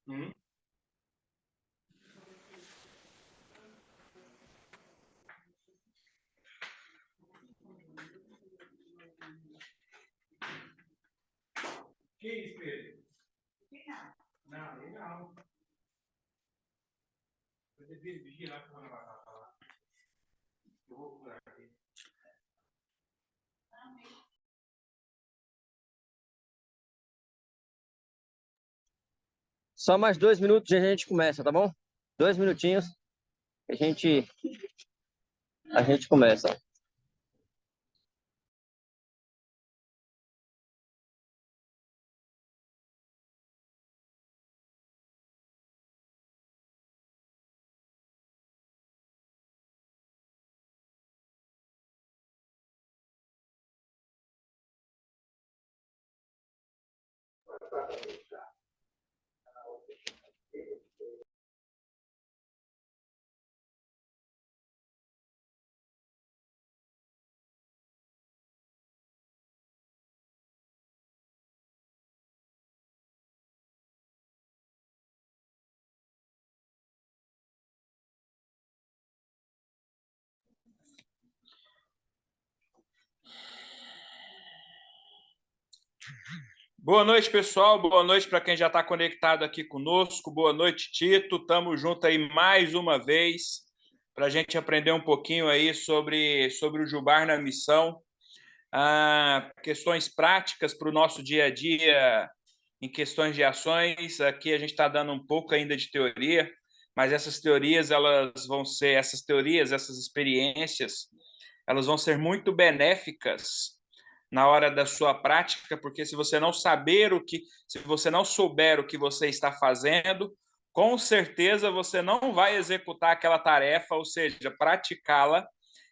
Hum. Que isso, Pedro? Não, legal. Você vigia lá que eu vou lá. Eu vou por aqui. Só mais 2 minutos e a gente começa, tá bom? 2 minutinhos, a gente começa. Boa noite, pessoal. Boa noite para quem já está conectado aqui conosco. Boa noite, Tito. Estamos juntos aí mais uma vez para a gente aprender um pouquinho aí sobre o Jubar na missão. Questões práticas para o nosso dia a dia em questões de ações. Aqui a gente está dando um pouco ainda de teoria, mas essas teorias, essas experiências, elas vão ser muito benéficas na hora da sua prática, porque se você não souber o que você está fazendo, com certeza você não vai executar aquela tarefa, ou seja, praticá-la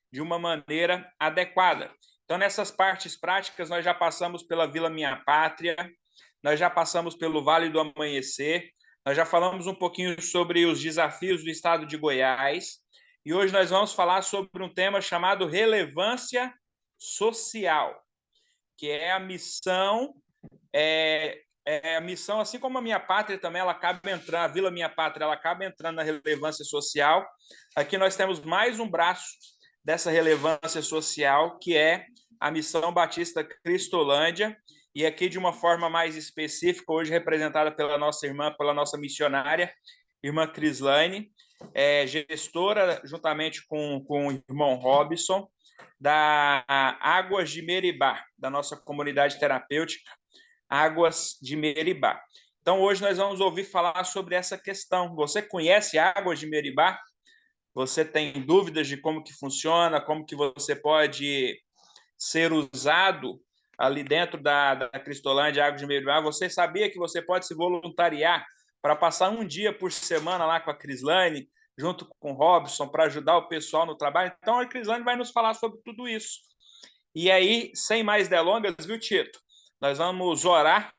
de uma maneira adequada. Então, nessas partes práticas, nós já passamos pela Vila Minha Pátria, nós já passamos pelo Vale do Amanhecer, nós já falamos um pouquinho sobre os desafios do estado de Goiás, e hoje nós vamos falar sobre um tema chamado relevância social, que é a missão, a missão, assim como a Minha Pátria também, ela acaba entrando, a Vila Minha Pátria, ela acaba entrando na relevância social. Aqui nós temos mais um braço dessa relevância social, que é a Missão Batista Cristolândia, e aqui de uma forma mais específica, hoje representada pela nossa irmã, pela nossa missionária, irmã Crislaine, gestora, juntamente com o irmão Robson, da Águas de Meribá, da nossa comunidade terapêutica, Águas de Meribá. Então, hoje nós vamos ouvir falar sobre essa questão. Você conhece Águas de Meribá? Você tem dúvidas de como que funciona, como que você pode ser usado ali dentro da Cristolândia, Águas de Meribá? Você sabia que você pode se voluntariar para passar um dia por semana lá com a Crislane, junto com o Robson, para ajudar o pessoal no trabalho? Então, a Crislane vai nos falar sobre tudo isso. E aí, sem mais delongas, viu, Tito? Nós vamos orar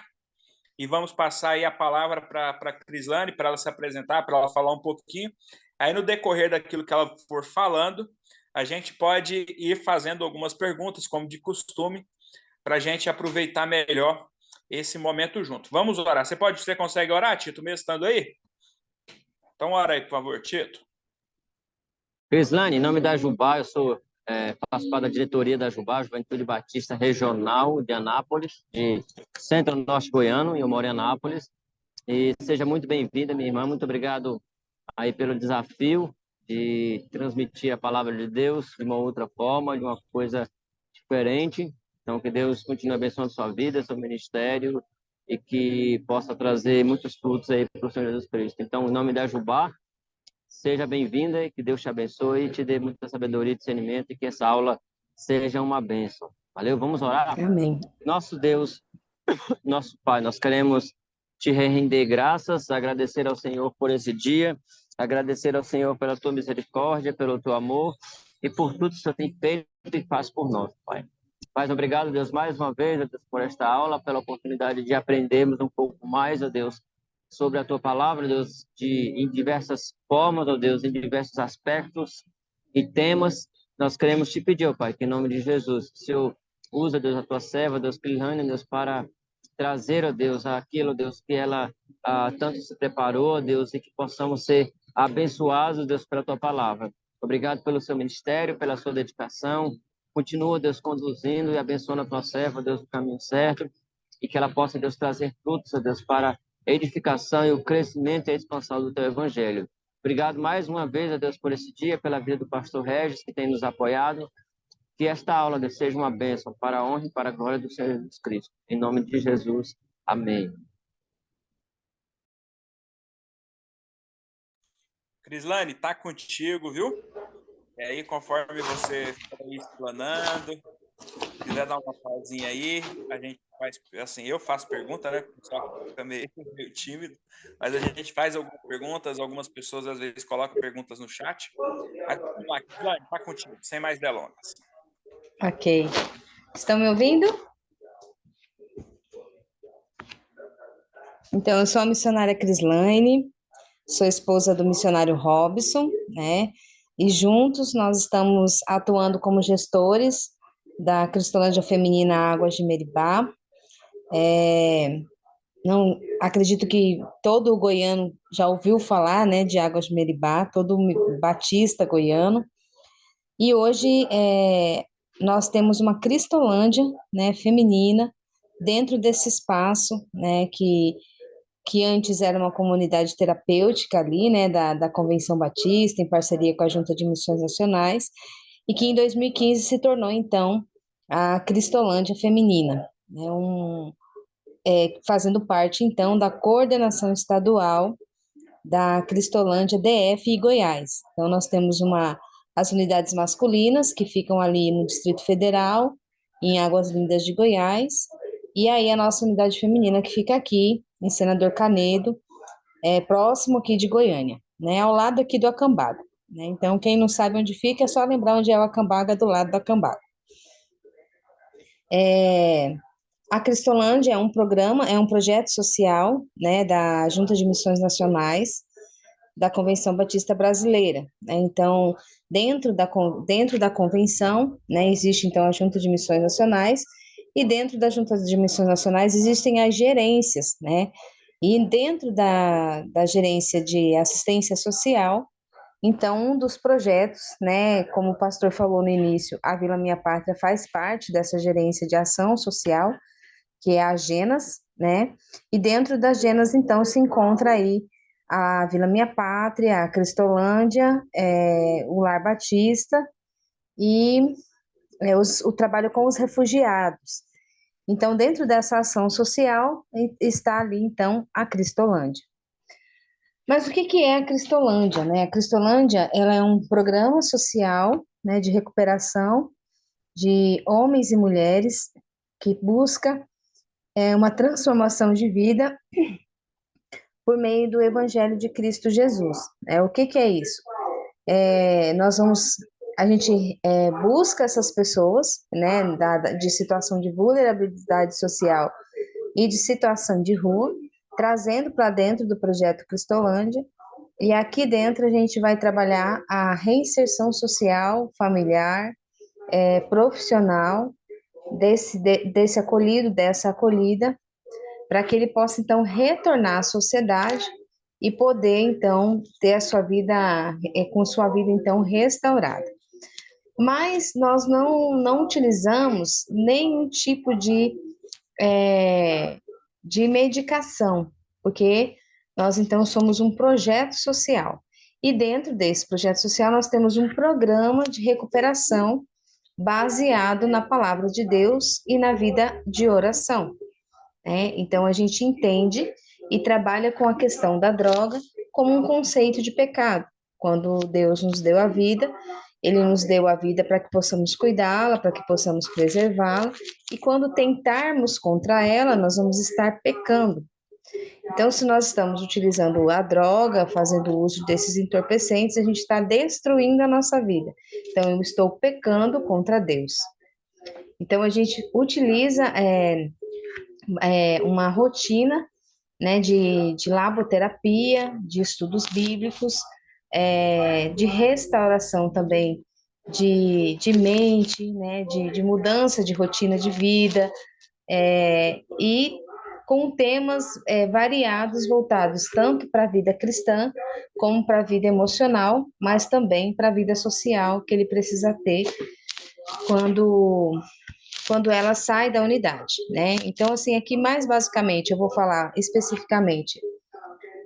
e vamos passar aí a palavra para a Crislane, para ela se apresentar, para ela falar um pouquinho. Aí, no decorrer daquilo que ela for falando, a gente pode ir fazendo algumas perguntas, como de costume, para a gente aproveitar melhor esse momento junto. Vamos orar. Você consegue orar, Tito, mesmo estando aí? Então, ora aí, por favor, Tito. Crislane, em nome da Jubá, faço parte da diretoria da Jubá, Juventude Batista Regional de Anápolis, de Centro-Norte Goiano, e eu moro em Anápolis. E seja muito bem-vinda, minha irmã. Muito obrigado aí pelo desafio de transmitir a palavra de Deus de uma outra forma, de uma coisa diferente. Então, que Deus continue abençoando sua vida, seu ministério, e que possa trazer muitos frutos aí para o Senhor Jesus Cristo. Então, em nome da Jubá, seja bem-vinda e que Deus te abençoe e te dê muita sabedoria e discernimento, e que essa aula seja uma bênção. Valeu? Vamos orar? Amém. Nosso Deus, nosso Pai, nós queremos te render graças, agradecer ao Senhor por esse dia, agradecer ao Senhor pela tua misericórdia, pelo teu amor e por tudo que o Senhor tem feito e faz por nós, Pai. Pai, obrigado, Deus, mais uma vez, Deus, por esta aula, pela oportunidade de aprendermos um pouco mais, ó Deus, sobre a tua palavra, Deus, em diversas formas, ó Deus, em diversos aspectos e temas. Nós queremos te pedir, ó Pai, que em nome de Jesus, que o Senhor usa, Deus, a tua serva, Deus, Crislane, Deus, para trazer, ó Deus, aquilo, Deus, que ela tanto se preparou, ó Deus, e que possamos ser abençoados, Deus, pela tua palavra. Obrigado pelo seu ministério, pela sua dedicação. Continua, Deus, conduzindo e abençoando a tua serva, Deus, no caminho certo, e que ela possa, Deus, trazer frutos, ó Deus, para a edificação e o crescimento e a expansão do teu evangelho. Obrigado mais uma vez, ó Deus, por esse dia, pela vida do pastor Regis, que tem nos apoiado. Que esta aula, Deus, seja uma bênção para a honra e para a glória do Senhor Jesus Cristo. Em nome de Jesus. Amém. Crislane, tá contigo, viu? E aí, conforme você for explanando, quiser dar uma pausinha aí, a gente faz, assim, eu faço pergunta, né? O pessoal fica meio tímido, mas a gente faz algumas perguntas, algumas pessoas às vezes colocam perguntas no chat. Mas vamos lá, Crislane, tá contigo, sem mais delongas. Ok. Estão me ouvindo? Então, eu sou a missionária Crislane, sou esposa do missionário Robson, né? E juntos nós estamos atuando como gestores da Cristolândia Feminina Águas de Meribá. Não, acredito que todo goiano já ouviu falar, né, de Águas de Meribá, todo batista goiano. E hoje nós temos uma Cristolândia, né, feminina, dentro desse espaço, né, que antes era uma comunidade terapêutica ali, né, da Convenção Batista, em parceria com a Junta de Missões Nacionais, e que em 2015 se tornou, então, a Cristolândia Feminina, né, fazendo parte, então, da coordenação estadual da Cristolândia DF e Goiás. Então, nós temos as unidades masculinas, que ficam ali no Distrito Federal, em Águas Lindas de Goiás, e aí a nossa unidade feminina, que fica aqui, em Senador Canedo, próximo aqui de Goiânia, né, ao lado aqui do Acambaga, né? Então, quem não sabe onde fica, é só lembrar onde é o Acambaga, do lado do Acambaga. A Cristolândia é um programa, é um projeto social, né, da Junta de Missões Nacionais, da Convenção Batista Brasileira, né? Então, dentro da convenção, né, existe, então, a Junta de Missões Nacionais, e dentro da Junta de Missões Nacionais existem as gerências, né? E dentro da gerência de assistência social, então, um dos projetos, né, como o pastor falou no início, a Vila Minha Pátria faz parte dessa gerência de ação social, que é a Genas, né? E dentro da Genas, então, se encontra aí a Vila Minha Pátria, a Cristolândia, o Lar Batista e o trabalho com os refugiados. Então, dentro dessa ação social, está ali, então, a Cristolândia. Mas o que é a Cristolândia, né? A Cristolândia, ela é um programa social, né, de recuperação de homens e mulheres que busca uma transformação de vida por meio do Evangelho de Cristo Jesus. O que é isso? A gente busca essas pessoas, né, de situação de vulnerabilidade social e de situação de rua, trazendo para dentro do projeto Cristolândia, e aqui dentro a gente vai trabalhar a reinserção social, familiar, profissional, desse acolhido, dessa acolhida, para que ele possa, então, retornar à sociedade e poder, então, ter a sua vida, com sua vida, então, restaurada. Mas nós não utilizamos nenhum tipo de medicação, porque nós, então, somos um projeto social. E dentro desse projeto social, nós temos um programa de recuperação baseado na palavra de Deus e na vida de oração, né? Então, a gente entende e trabalha com a questão da droga como um conceito de pecado. Quando Deus nos deu a vida, Ele nos deu a vida para que possamos cuidá-la, para que possamos preservá-la, e quando tentarmos contra ela, nós vamos estar pecando. Então, se nós estamos utilizando a droga, fazendo uso desses entorpecentes, a gente está destruindo a nossa vida. Então, eu estou pecando contra Deus. Então, a gente utiliza uma rotina, né, de laboterapia, de estudos bíblicos, de restauração também de mente, né, de mudança de rotina de vida, e com temas variados, voltados tanto para a vida cristã, como para a vida emocional, mas também para a vida social que ele precisa ter quando, quando ela sai da unidade, né? Então, assim, aqui mais basicamente eu vou falar especificamente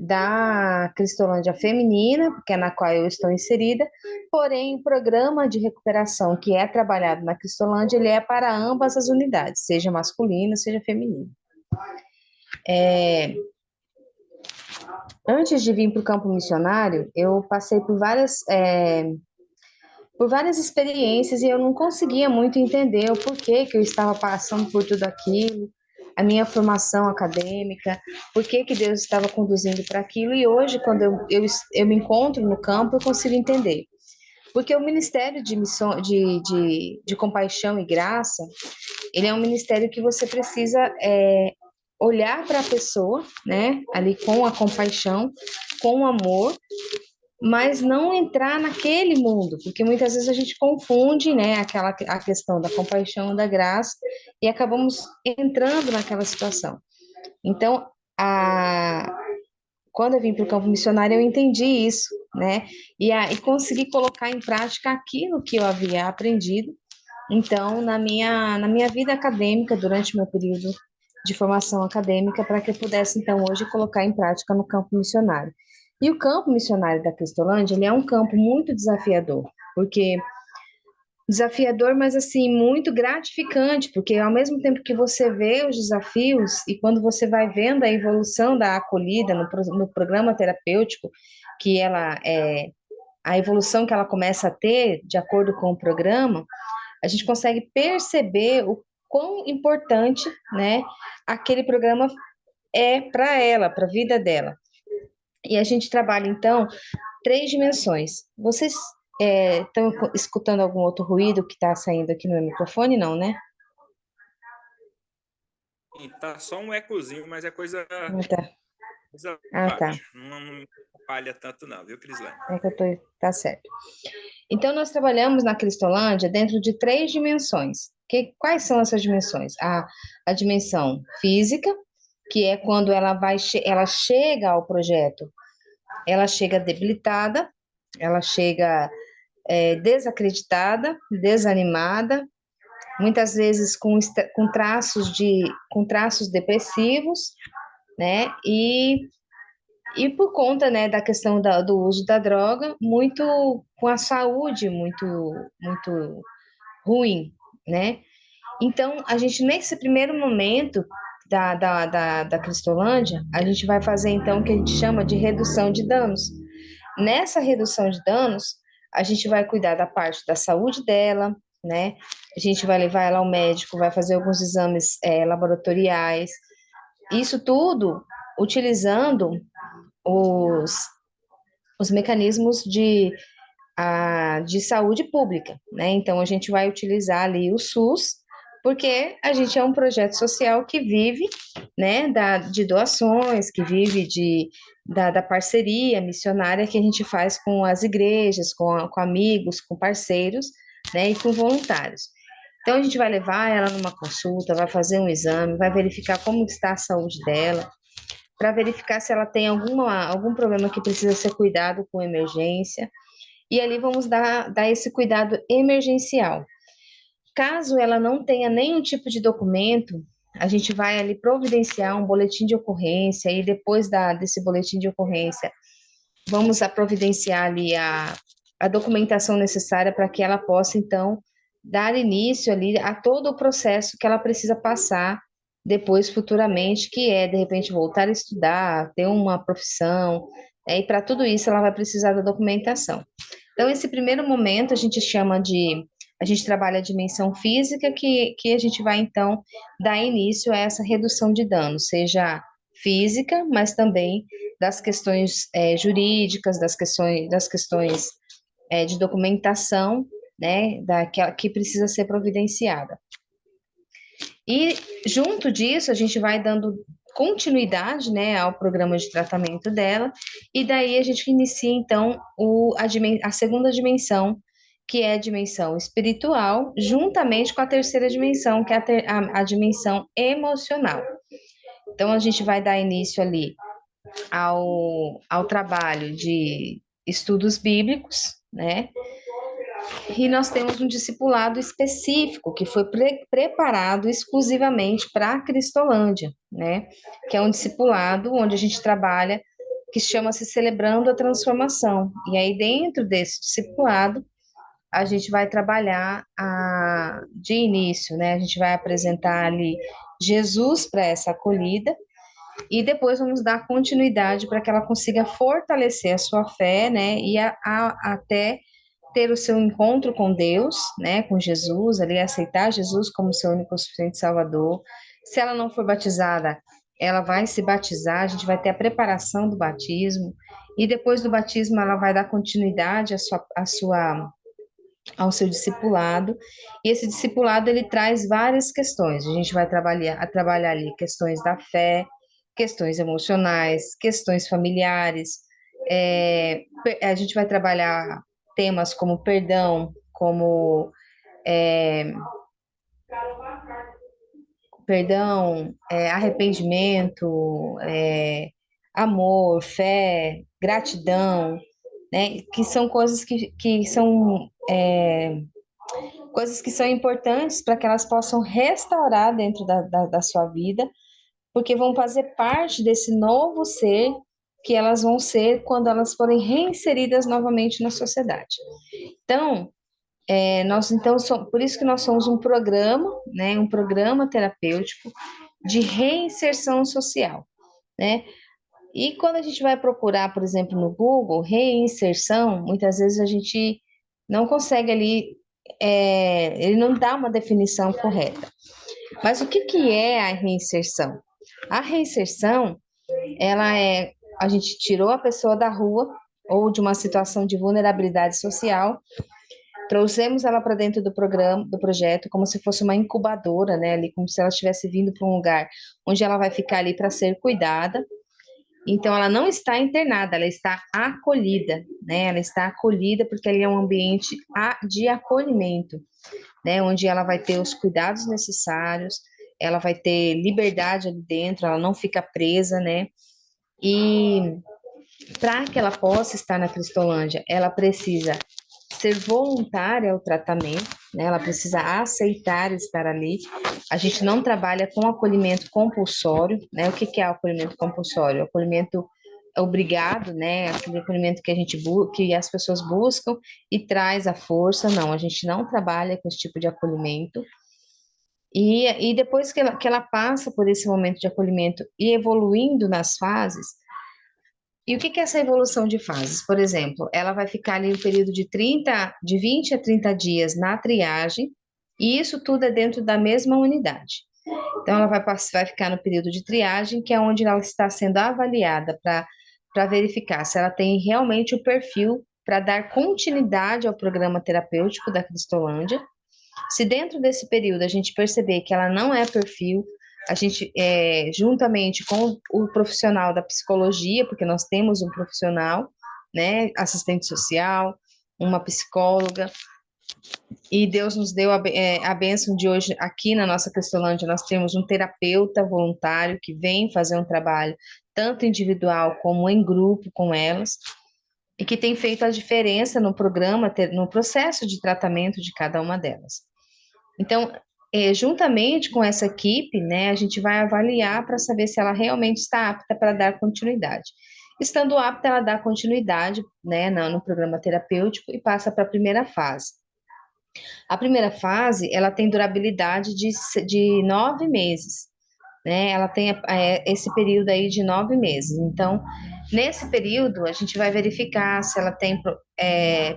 da Cristolândia Feminina, que é na qual eu estou inserida, porém o programa de recuperação que é trabalhado na Cristolândia, ele é para ambas as unidades, seja masculino, seja feminino. Antes de vir para o campo missionário, eu passei por várias experiências e eu não conseguia muito entender o porquê que eu estava passando por tudo aquilo, a minha formação acadêmica, por que que Deus estava conduzindo para aquilo, e hoje, quando eu me encontro no campo, eu consigo entender. Porque o Ministério de Missão, de Compaixão e Graça, ele é um ministério que você precisa olhar para a pessoa, né, ali com a compaixão, com o amor, mas não entrar naquele mundo, porque muitas vezes a gente confunde, né, a questão da compaixão e da graça e acabamos entrando naquela situação. Então, quando eu vim para o campo missionário, eu entendi isso, né, e consegui colocar em prática aquilo que eu havia aprendido. Então, na minha vida acadêmica, durante meu período de formação acadêmica, para que eu pudesse, então, hoje colocar em prática no campo missionário. E o campo missionário da Cristolândia, ele é um campo muito desafiador, porque desafiador, mas assim, muito gratificante, porque ao mesmo tempo que você vê os desafios e quando você vai vendo a evolução da acolhida no programa terapêutico, que a evolução que ela começa a ter de acordo com o programa, a gente consegue perceber o quão importante, né, aquele programa é para ela, para a vida dela. E a gente trabalha, então, 3 dimensões. Vocês estão escutando algum outro ruído que está saindo aqui no meu microfone? Não, né? Tá só um ecozinho, mas é coisa Tá. Tá. baixa. Não falha tanto não, viu, Crislane? Tá certo. Então, nós trabalhamos na Cristolândia dentro de 3 dimensões. Quais são essas dimensões? A dimensão física, que é quando ela chega ao projeto, ela chega debilitada, ela chega desacreditada, desanimada, muitas vezes com traços depressivos, né? E por conta, né, da questão do uso da droga, muito com a saúde muito ruim, né? Então, a gente, nesse primeiro momento da Cristolândia, a gente vai fazer, então, o que a gente chama de redução de danos. Nessa redução de danos, a gente vai cuidar da parte da saúde dela, né? A gente vai levar ela ao médico, vai fazer alguns exames laboratoriais. Isso tudo utilizando os mecanismos de saúde pública, né? Então, a gente vai utilizar ali o SUS, porque a gente é um projeto social que vive, né, de doações, que vive da parceria missionária que a gente faz com as igrejas, com amigos, com parceiros, né, e com voluntários. Então, a gente vai levar ela numa consulta, vai fazer um exame, vai verificar como está a saúde dela, para verificar se ela tem algum problema que precisa ser cuidado com emergência, e ali vamos dar esse cuidado emergencial. Caso ela não tenha nenhum tipo de documento, a gente vai ali providenciar um boletim de ocorrência, e depois desse boletim de ocorrência, vamos providenciar ali a documentação necessária para que ela possa, então, dar início ali a todo o processo que ela precisa passar depois, futuramente, que de repente, voltar a estudar, ter uma profissão, e para tudo isso ela vai precisar da documentação. Então, esse primeiro momento a gente trabalha a dimensão física, que a gente vai, então, dar início a essa redução de danos, seja física, mas também das questões jurídicas, das questões de documentação, né, que precisa ser providenciada. E, junto disso, a gente vai dando continuidade, né, ao programa de tratamento dela, e daí a gente inicia, então, a segunda dimensão, que é a dimensão espiritual, juntamente com a terceira dimensão, que é a dimensão emocional. Então, a gente vai dar início ali ao trabalho de estudos bíblicos, né? E nós temos um discipulado específico que foi preparado exclusivamente para a Cristolândia, né? Que é um discipulado onde a gente trabalha, que chama-se Celebrando a Transformação. E aí, dentro desse discipulado, a gente vai trabalhar de início, né? A gente vai apresentar ali Jesus para essa acolhida e depois vamos dar continuidade para que ela consiga fortalecer a sua fé, né? E até ter o seu encontro com Deus, né? Com Jesus, ali aceitar Jesus como seu único suficiente Salvador. Se ela não for batizada, ela vai se batizar, a gente vai ter a preparação do batismo e depois do batismo ela vai dar continuidade ao seu discipulado, e esse discipulado ele traz várias questões. A gente vai trabalhar ali questões da fé, questões emocionais, questões familiares. A gente vai trabalhar temas como perdão, como é, arrependimento, amor, fé, gratidão, né? Que são coisas que são coisas que são importantes para que elas possam restaurar dentro da sua vida, porque vão fazer parte desse novo ser que elas vão ser quando elas forem reinseridas novamente na sociedade. Então, por isso que nós somos um programa, né, um programa terapêutico de reinserção social, né? E quando a gente vai procurar, por exemplo, no Google, reinserção, muitas vezes a gente não consegue ali, ele não dá uma definição correta. Mas o que é a reinserção? A reinserção, a gente tirou a pessoa da rua ou de uma situação de vulnerabilidade social, trouxemos ela para dentro do programa, do projeto, como se fosse uma incubadora, né, ali, como se ela estivesse vindo para um lugar onde ela vai ficar ali para ser cuidada. Então, ela não está internada, ela está acolhida, né? Ela está acolhida porque ali é um ambiente de acolhimento, né? Onde ela vai ter os cuidados necessários, ela vai ter liberdade ali dentro, ela não fica presa, né? E para que ela possa estar na Cristolândia, ela precisa ser voluntária ao tratamento, né? Ela precisa aceitar estar ali. A gente não trabalha com acolhimento compulsório, né? O que é o acolhimento compulsório? O acolhimento obrigado, né? Aquele acolhimento que que as pessoas buscam e traz a força. Não, a gente não trabalha com esse tipo de acolhimento. E depois que ela passa por esse momento de acolhimento e evoluindo nas fases, e o que é essa evolução de fases? Por exemplo, ela vai ficar ali um período de 20 a 30 dias na triagem, e isso tudo é dentro da mesma unidade. Então, ela vai ficar no período de triagem, que é onde ela está sendo avaliada para verificar se ela tem realmente o perfil para dar continuidade ao programa terapêutico da Cristolândia. Se dentro desse período a gente perceber que ela não é perfil, a gente, juntamente com o profissional da psicologia, porque nós temos um profissional, né, assistente social, uma psicóloga, e Deus nos deu a bênção de hoje, aqui na nossa Cristolândia, nós temos um terapeuta voluntário que vem fazer um trabalho, tanto individual como em grupo com elas, e que tem feito a diferença no programa, no processo de tratamento de cada uma delas. Então, juntamente com essa equipe, né, a gente vai avaliar para saber se ela realmente está apta para dar continuidade. Estando apta, ela dá continuidade, né, no programa terapêutico e passa para a primeira fase. A primeira fase, ela tem durabilidade de 9 meses, né? Ela tem esse período aí de 9 meses. Então, nesse período, a gente vai verificar se ela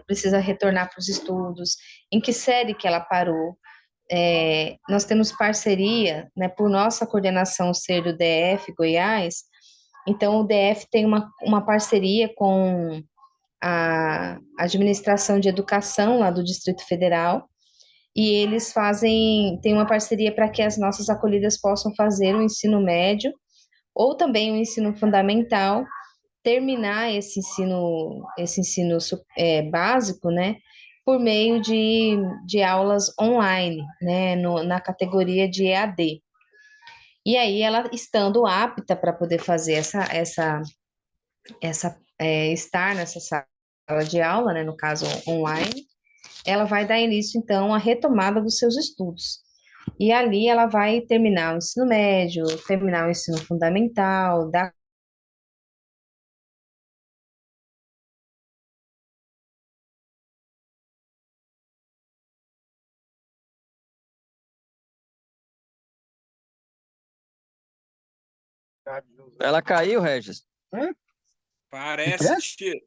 precisa retornar para os estudos, em que série que ela parou. Nós temos parceria, né, por nossa coordenação ser do DF Goiás, então o DF tem uma parceria com a Administração de Educação lá do Distrito Federal, e eles tem uma parceria para que as nossas acolhidas possam fazer o ensino médio ou também o ensino fundamental, terminar esse ensino básico, né, por meio de aulas online, né, na categoria de EAD. E aí, ela estando apta para poder fazer estar nessa sala de aula, né, no caso online, ela vai dar início, então, à retomada dos seus estudos. E ali ela vai terminar o ensino médio, terminar o ensino fundamental, dar. Ela caiu, Regis? Parece, tio.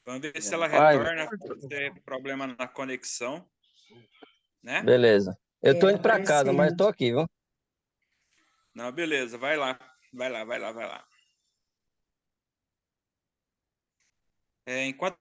Vamos ver se ela Vai, retorna, pode ter problema na conexão, né? beleza. Eu tô Ela indo para casa, mas aparecendo. tô aqui, viu? Não, beleza, vai lá, vai lá, vai lá, vai lá. Enquanto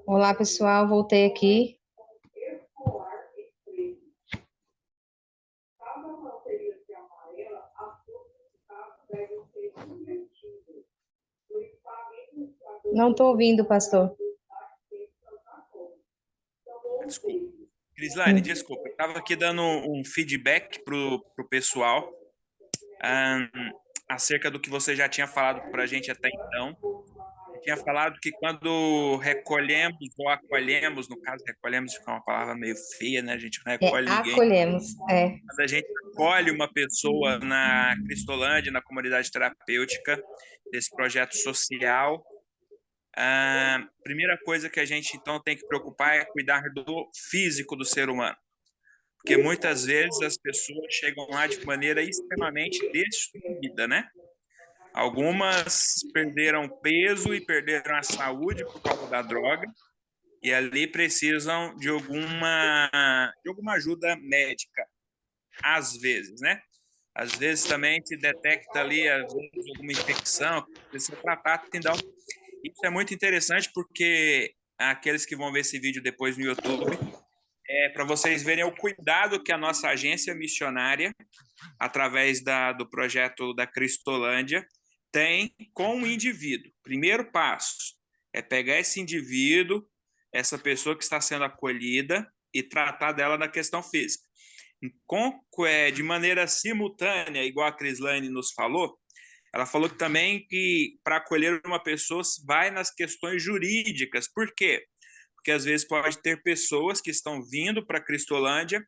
Olá, pessoal, voltei aqui. Não estou ouvindo, pastor. desculpa. Crislane, desculpa, eu estava aqui dando um feedback para o pessoal acerca do que você já tinha falado para a gente até então. Eu tinha falado que quando recolhemos ou acolhemos, no caso, recolhemos fica uma palavra meio feia, né? A gente não recolhe ninguém. Acolhemos, Quando a gente acolhe uma pessoa na Cristolândia, na comunidade terapêutica, desse projeto social, a primeira coisa que a gente então tem que preocupar é cuidar do físico do ser humano, porque muitas vezes as pessoas chegam lá de maneira extremamente destruída, né? Algumas perderam peso e perderam a saúde por causa da droga e ali precisam de alguma ajuda médica, às vezes, né? Às vezes também se detecta ali, às vezes, alguma infecção que precisa ser tratada. Então, isso é muito interessante porque aqueles que vão ver esse vídeo depois no YouTube, para vocês verem o cuidado que a nossa agência missionária, através do projeto da Cristolândia, tem com o indivíduo. Primeiro passo é pegar esse indivíduo, essa pessoa que está sendo acolhida, e tratar dela na questão física. De maneira simultânea, igual a Crislane nos falou, ela falou também que para acolher uma pessoa vai nas questões jurídicas. Por quê? Porque às vezes pode ter pessoas que estão vindo para a Cristolândia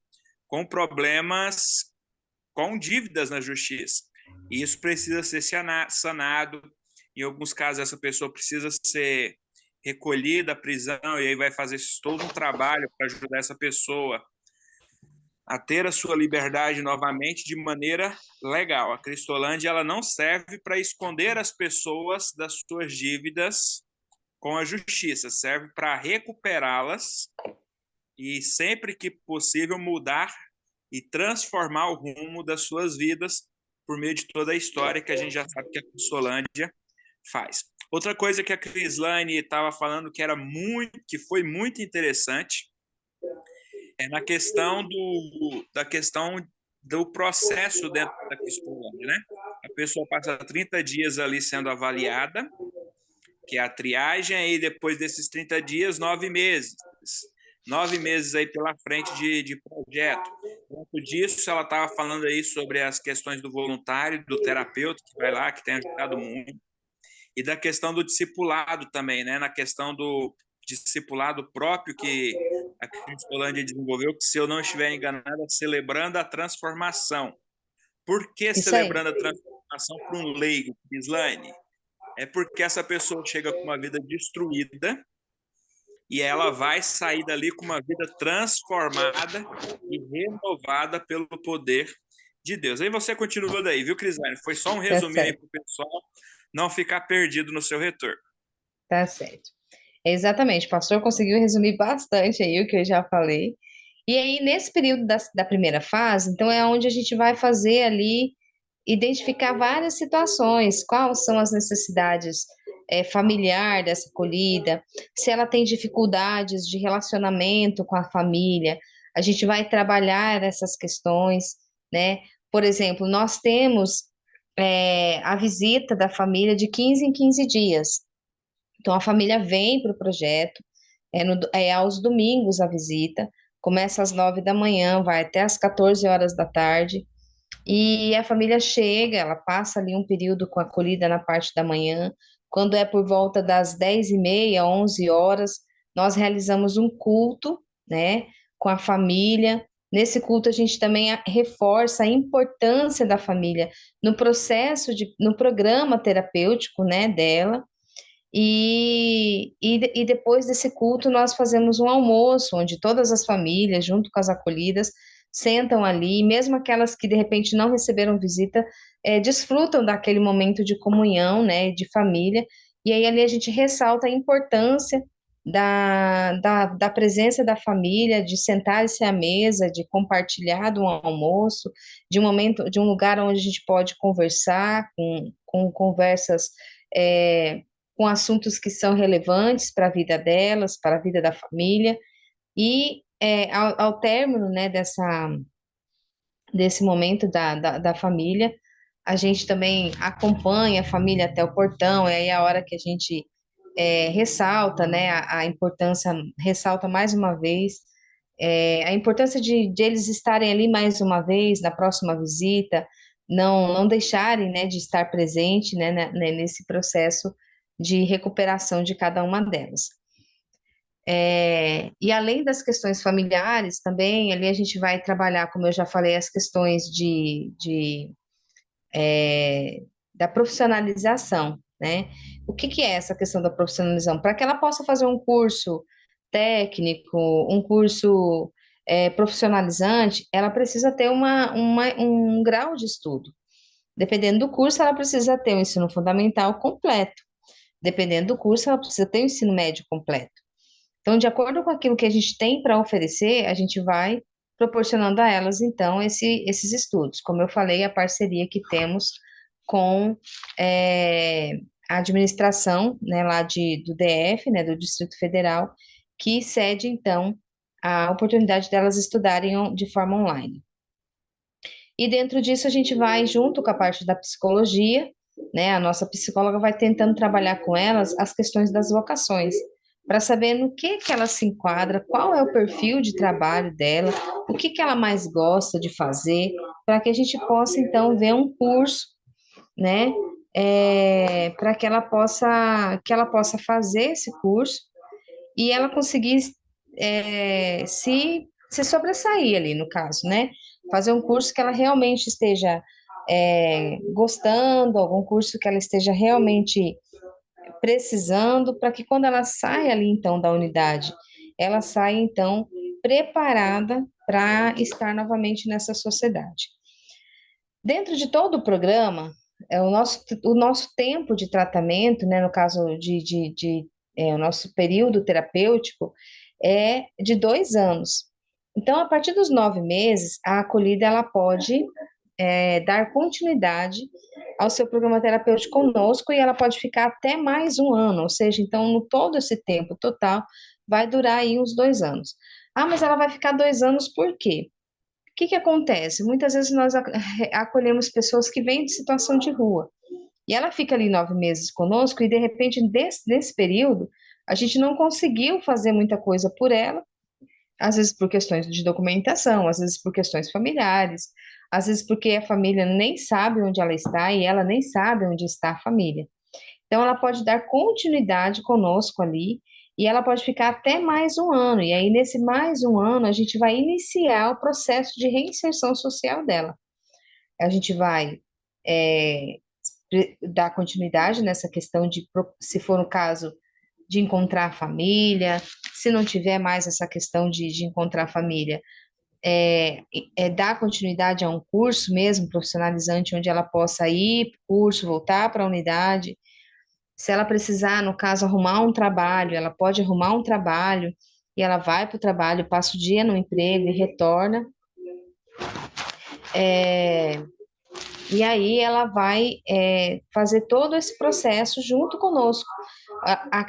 com problemas, com dívidas na justiça. E isso precisa ser sanado. Em alguns casos, essa pessoa precisa ser recolhida à prisão, e aí vai fazer todo um trabalho para ajudar essa pessoa a ter a sua liberdade novamente de maneira legal. A Cristolândia ela não serve para esconder as pessoas das suas dívidas com a justiça, serve para recuperá-las e, sempre que possível, mudar e transformar o rumo das suas vidas por meio de toda a história que a gente já sabe que a Cristolândia faz. Outra coisa que a Crislane estava falando que foi muito interessante na questão da questão do processo dentro da Cristolândia, né? A pessoa passa 30 dias ali sendo avaliada, que é a triagem, e depois desses 30 dias, 9 meses. 9 meses aí pela frente de projeto. Dentro disso, ela estava falando aí sobre as questões do voluntário, do terapeuta que vai lá, que tem ajudado muito, e da questão do discipulado também, né? Na questão do discipulado próprio que a Cristolândia desenvolveu, que, se eu não estiver enganado, é celebrando a transformação. Por que isso aí. celebrando a transformação? informação para um leigo, Crislane, é porque essa pessoa chega com uma vida destruída e ela vai sair dali com uma vida transformada e renovada pelo poder de Deus. Aí você continua daí, viu, Crislane? Foi só um Tá resuminho aí certo, para o pessoal não ficar perdido no seu retorno. tá certo. Exatamente, o pastor conseguiu resumir bastante aí o que eu já falei. E aí, nesse período da primeira fase, então é onde a gente vai fazer ali, identificar várias situações, quais são as necessidades familiar dessa acolhida, se ela tem dificuldades de relacionamento com a família, a gente vai trabalhar essas questões, né? Por exemplo, nós temos a visita da família de 15 em 15 dias. Então, a família vem para o projeto, aos domingos a visita, começa às 9 da manhã, vai até às 14 horas da tarde, e a família chega, ela passa ali um período com a acolhida na parte da manhã, quando é por volta das 10h30, 11 horas, nós realizamos um culto, né, com a família. Nesse culto, a gente também reforça a importância da família no processo no programa terapêutico, né, dela, e depois desse culto, nós fazemos um almoço, onde todas as famílias, junto com as acolhidas, sentam ali, mesmo aquelas que de repente não receberam visita, desfrutam daquele momento de comunhão, né, de família, e aí ali a gente ressalta a importância da presença da família, de sentar-se à mesa, de compartilhar de um almoço, de um momento, de um lugar onde a gente pode conversar, com conversas. é, com assuntos que são relevantes para a vida delas, para a vida da família, e ao término, né, desse momento da família, a gente também acompanha a família até o portão, é aí a hora que a gente ressalta, né, a importância, ressalta mais uma vez, a importância de eles estarem ali mais uma vez na próxima visita, não deixarem, né, de estar presente, né, nesse processo de recuperação de cada uma delas. E além das questões familiares, também ali a gente vai trabalhar, como eu já falei, as questões da profissionalização, né? O que é essa questão da profissionalização? Para que ela possa fazer um curso técnico, um curso profissionalizante, ela precisa ter um grau de estudo. Dependendo do curso, ela precisa ter o ensino fundamental completo. Dependendo do curso, ela precisa ter o ensino médio completo. Então, de acordo com aquilo que a gente tem para oferecer, a gente vai proporcionando a elas, então, esses estudos. Como eu falei, a parceria que temos com a administração, né, lá do DF, né, do Distrito Federal, que cede, então, a oportunidade delas estudarem de forma online. E dentro disso, a gente vai, junto com a parte da psicologia, né, a nossa psicóloga vai tentando trabalhar com elas as questões das vocações, para saber no que ela se enquadra, qual é o perfil de trabalho dela, o que ela mais gosta de fazer, para que a gente possa, então, ver um curso, né, para que ela possa fazer esse curso e ela conseguir se sobressair ali, no caso, né? Fazer um curso que ela realmente esteja gostando, algum curso que ela esteja realmente precisando, para que quando ela saia ali, então, da unidade, ela saia, então, preparada para estar novamente nessa sociedade. Dentro de todo o programa, o nosso tempo de tratamento, né, no caso o nosso período terapêutico, é de 2 anos. Então, a partir dos 9 meses, a acolhida ela pode dar continuidade ao seu programa terapêutico conosco e ela pode ficar até mais um ano, ou seja, então, no todo esse tempo total, vai durar aí uns 2 anos. Ah, mas ela vai ficar 2 anos por quê? O que acontece? Muitas vezes nós acolhemos pessoas que vêm de situação de rua. E ela fica ali 9 meses conosco e, de repente, nesse período, a gente não conseguiu fazer muita coisa por ela, às vezes por questões de documentação, às vezes por questões familiares, às vezes porque a família nem sabe onde ela está e ela nem sabe onde está a família. Então, ela pode dar continuidade conosco ali e ela pode ficar até mais um ano. E aí, nesse mais um ano, a gente vai iniciar o processo de reinserção social dela. A gente vai dar continuidade nessa questão de, se for o caso, de encontrar a família, se não tiver mais essa questão de encontrar a família, dar continuidade a um curso mesmo profissionalizante, onde ela possa ir para o curso, voltar para a unidade. Se ela precisar, no caso, arrumar um trabalho, ela pode arrumar um trabalho e ela vai para o trabalho, passa o dia no emprego e retorna. E aí ela vai fazer todo esse processo junto conosco.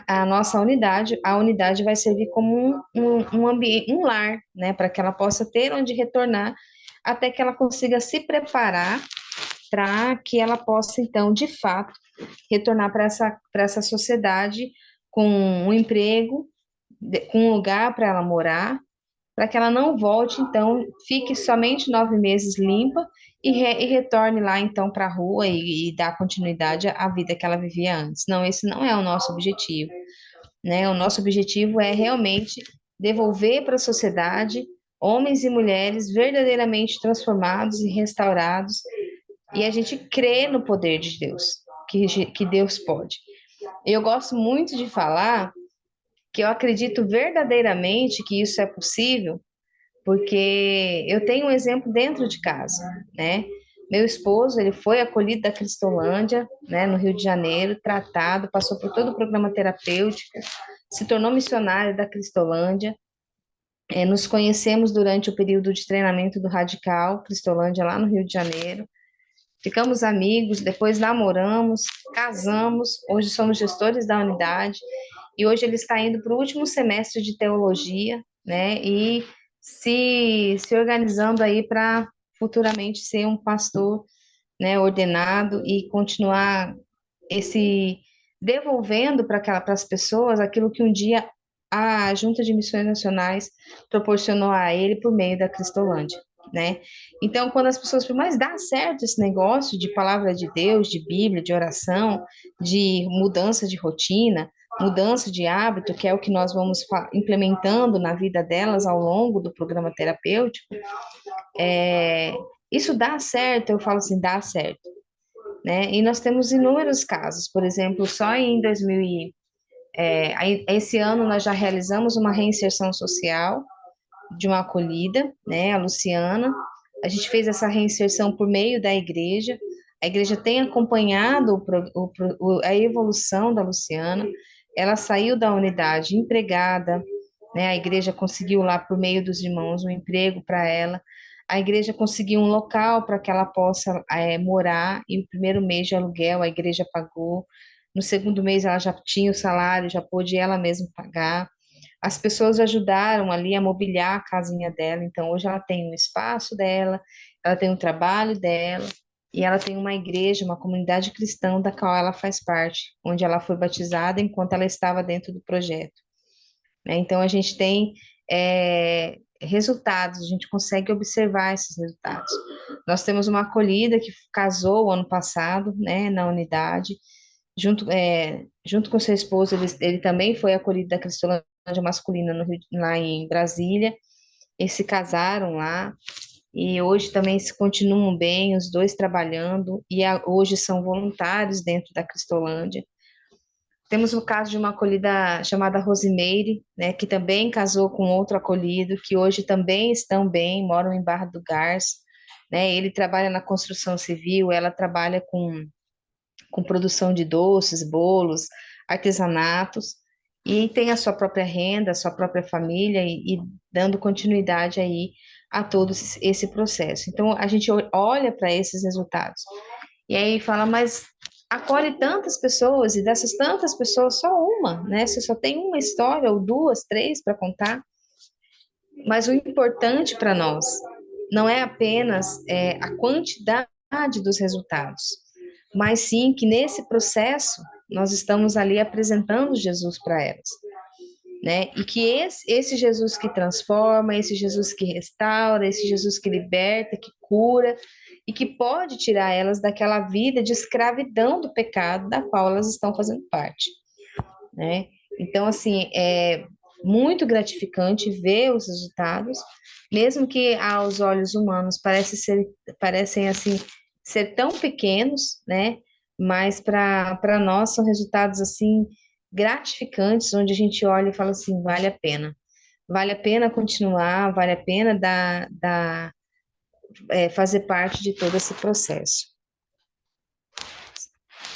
A nossa unidade, a unidade vai servir como um ambiente, um lar, né, para que ela possa ter onde retornar, até que ela consiga se preparar para que ela possa, então, de fato, retornar para essa sociedade com um emprego, com um lugar para ela morar, para que ela não volte, então, fique somente 9 meses limpa e retorne lá, então, para a rua e dar continuidade à vida que ela vivia antes. Não, esse não é o nosso objetivo, né? O nosso objetivo é realmente devolver para a sociedade homens e mulheres verdadeiramente transformados e restaurados, e a gente crê no poder de Deus, que Deus pode. Eu gosto muito de falar que eu acredito verdadeiramente que isso é possível, porque eu tenho um exemplo dentro de casa, né? Meu esposo, ele foi acolhido da Cristolândia, né, no Rio de Janeiro, tratado, passou por todo o programa terapêutico, se tornou missionário da Cristolândia. Nos conhecemos durante o período de treinamento do Radical Cristolândia, lá no Rio de Janeiro. Ficamos amigos, depois namoramos, casamos, hoje somos gestores da unidade, e hoje ele está indo para o último semestre de teologia, né, e se organizando aí para futuramente ser um pastor, né, ordenado e continuar devolvendo para as pessoas aquilo que um dia a Junta de Missões Nacionais proporcionou a ele por meio da Cristolândia, né? Então, quando as pessoas falam, mas dá certo esse negócio de palavra de Deus, de Bíblia, de oração, de mudança de rotina, mudança de hábito, que é o que nós vamos implementando na vida delas ao longo do programa terapêutico, isso dá certo? Eu falo assim, dá certo, né? E nós temos inúmeros casos, por exemplo, só em 2000 esse ano nós já realizamos uma reinserção social de uma acolhida, né, a Luciana. A gente fez essa reinserção por meio da igreja. A igreja tem acompanhado a evolução da Luciana. Ela saiu da unidade empregada, né? A igreja conseguiu lá por meio dos irmãos um emprego para ela. A igreja conseguiu um local para que ela possa morar, e o primeiro mês de aluguel a igreja pagou. No segundo mês ela já tinha o salário, já pôde ela mesma pagar. As pessoas ajudaram ali a mobiliar a casinha dela, então hoje ela tem um espaço dela, ela tem um trabalho dela, e ela tem uma igreja, uma comunidade cristã da qual ela faz parte, onde ela foi batizada enquanto ela estava dentro do projeto, né? Então a gente tem resultados, a gente consegue observar esses resultados. Nós temos uma acolhida que casou ano passado, né, na unidade, junto com seu esposo, ele também foi acolhido da Cristolândia masculina lá em Brasília. Eles se casaram lá e hoje também se continuam bem, os dois trabalhando, e hoje são voluntários dentro da Cristolândia. Temos o caso de uma acolhida chamada Rosimeire, né, que também casou com outro acolhido, que hoje também estão bem, moram em Barra do Garça, né? Ele trabalha na construção civil, ela trabalha com produção de doces, bolos, artesanatos, e tem a sua própria renda, a sua própria família, e dando continuidade aí a todo esse processo. Então, a gente olha para esses resultados, e aí fala, mas acolhe tantas pessoas, e dessas tantas pessoas, só uma, né? Você só tem uma história, ou duas, três para contar, mas o importante para nós não é apenas a quantidade dos resultados, mas sim que nesse processo nós estamos ali apresentando Jesus para elas, né? E que esse Jesus que transforma, esse Jesus que restaura, esse Jesus que liberta, que cura e que pode tirar elas daquela vida de escravidão do pecado da qual elas estão fazendo parte, né? Então, assim, é muito gratificante ver os resultados, mesmo que aos olhos humanos parecem assim ser tão pequenos, né? Mas para nós são resultados assim gratificantes, onde a gente olha e fala assim, vale a pena. Vale a pena continuar, vale a pena fazer parte de todo esse processo.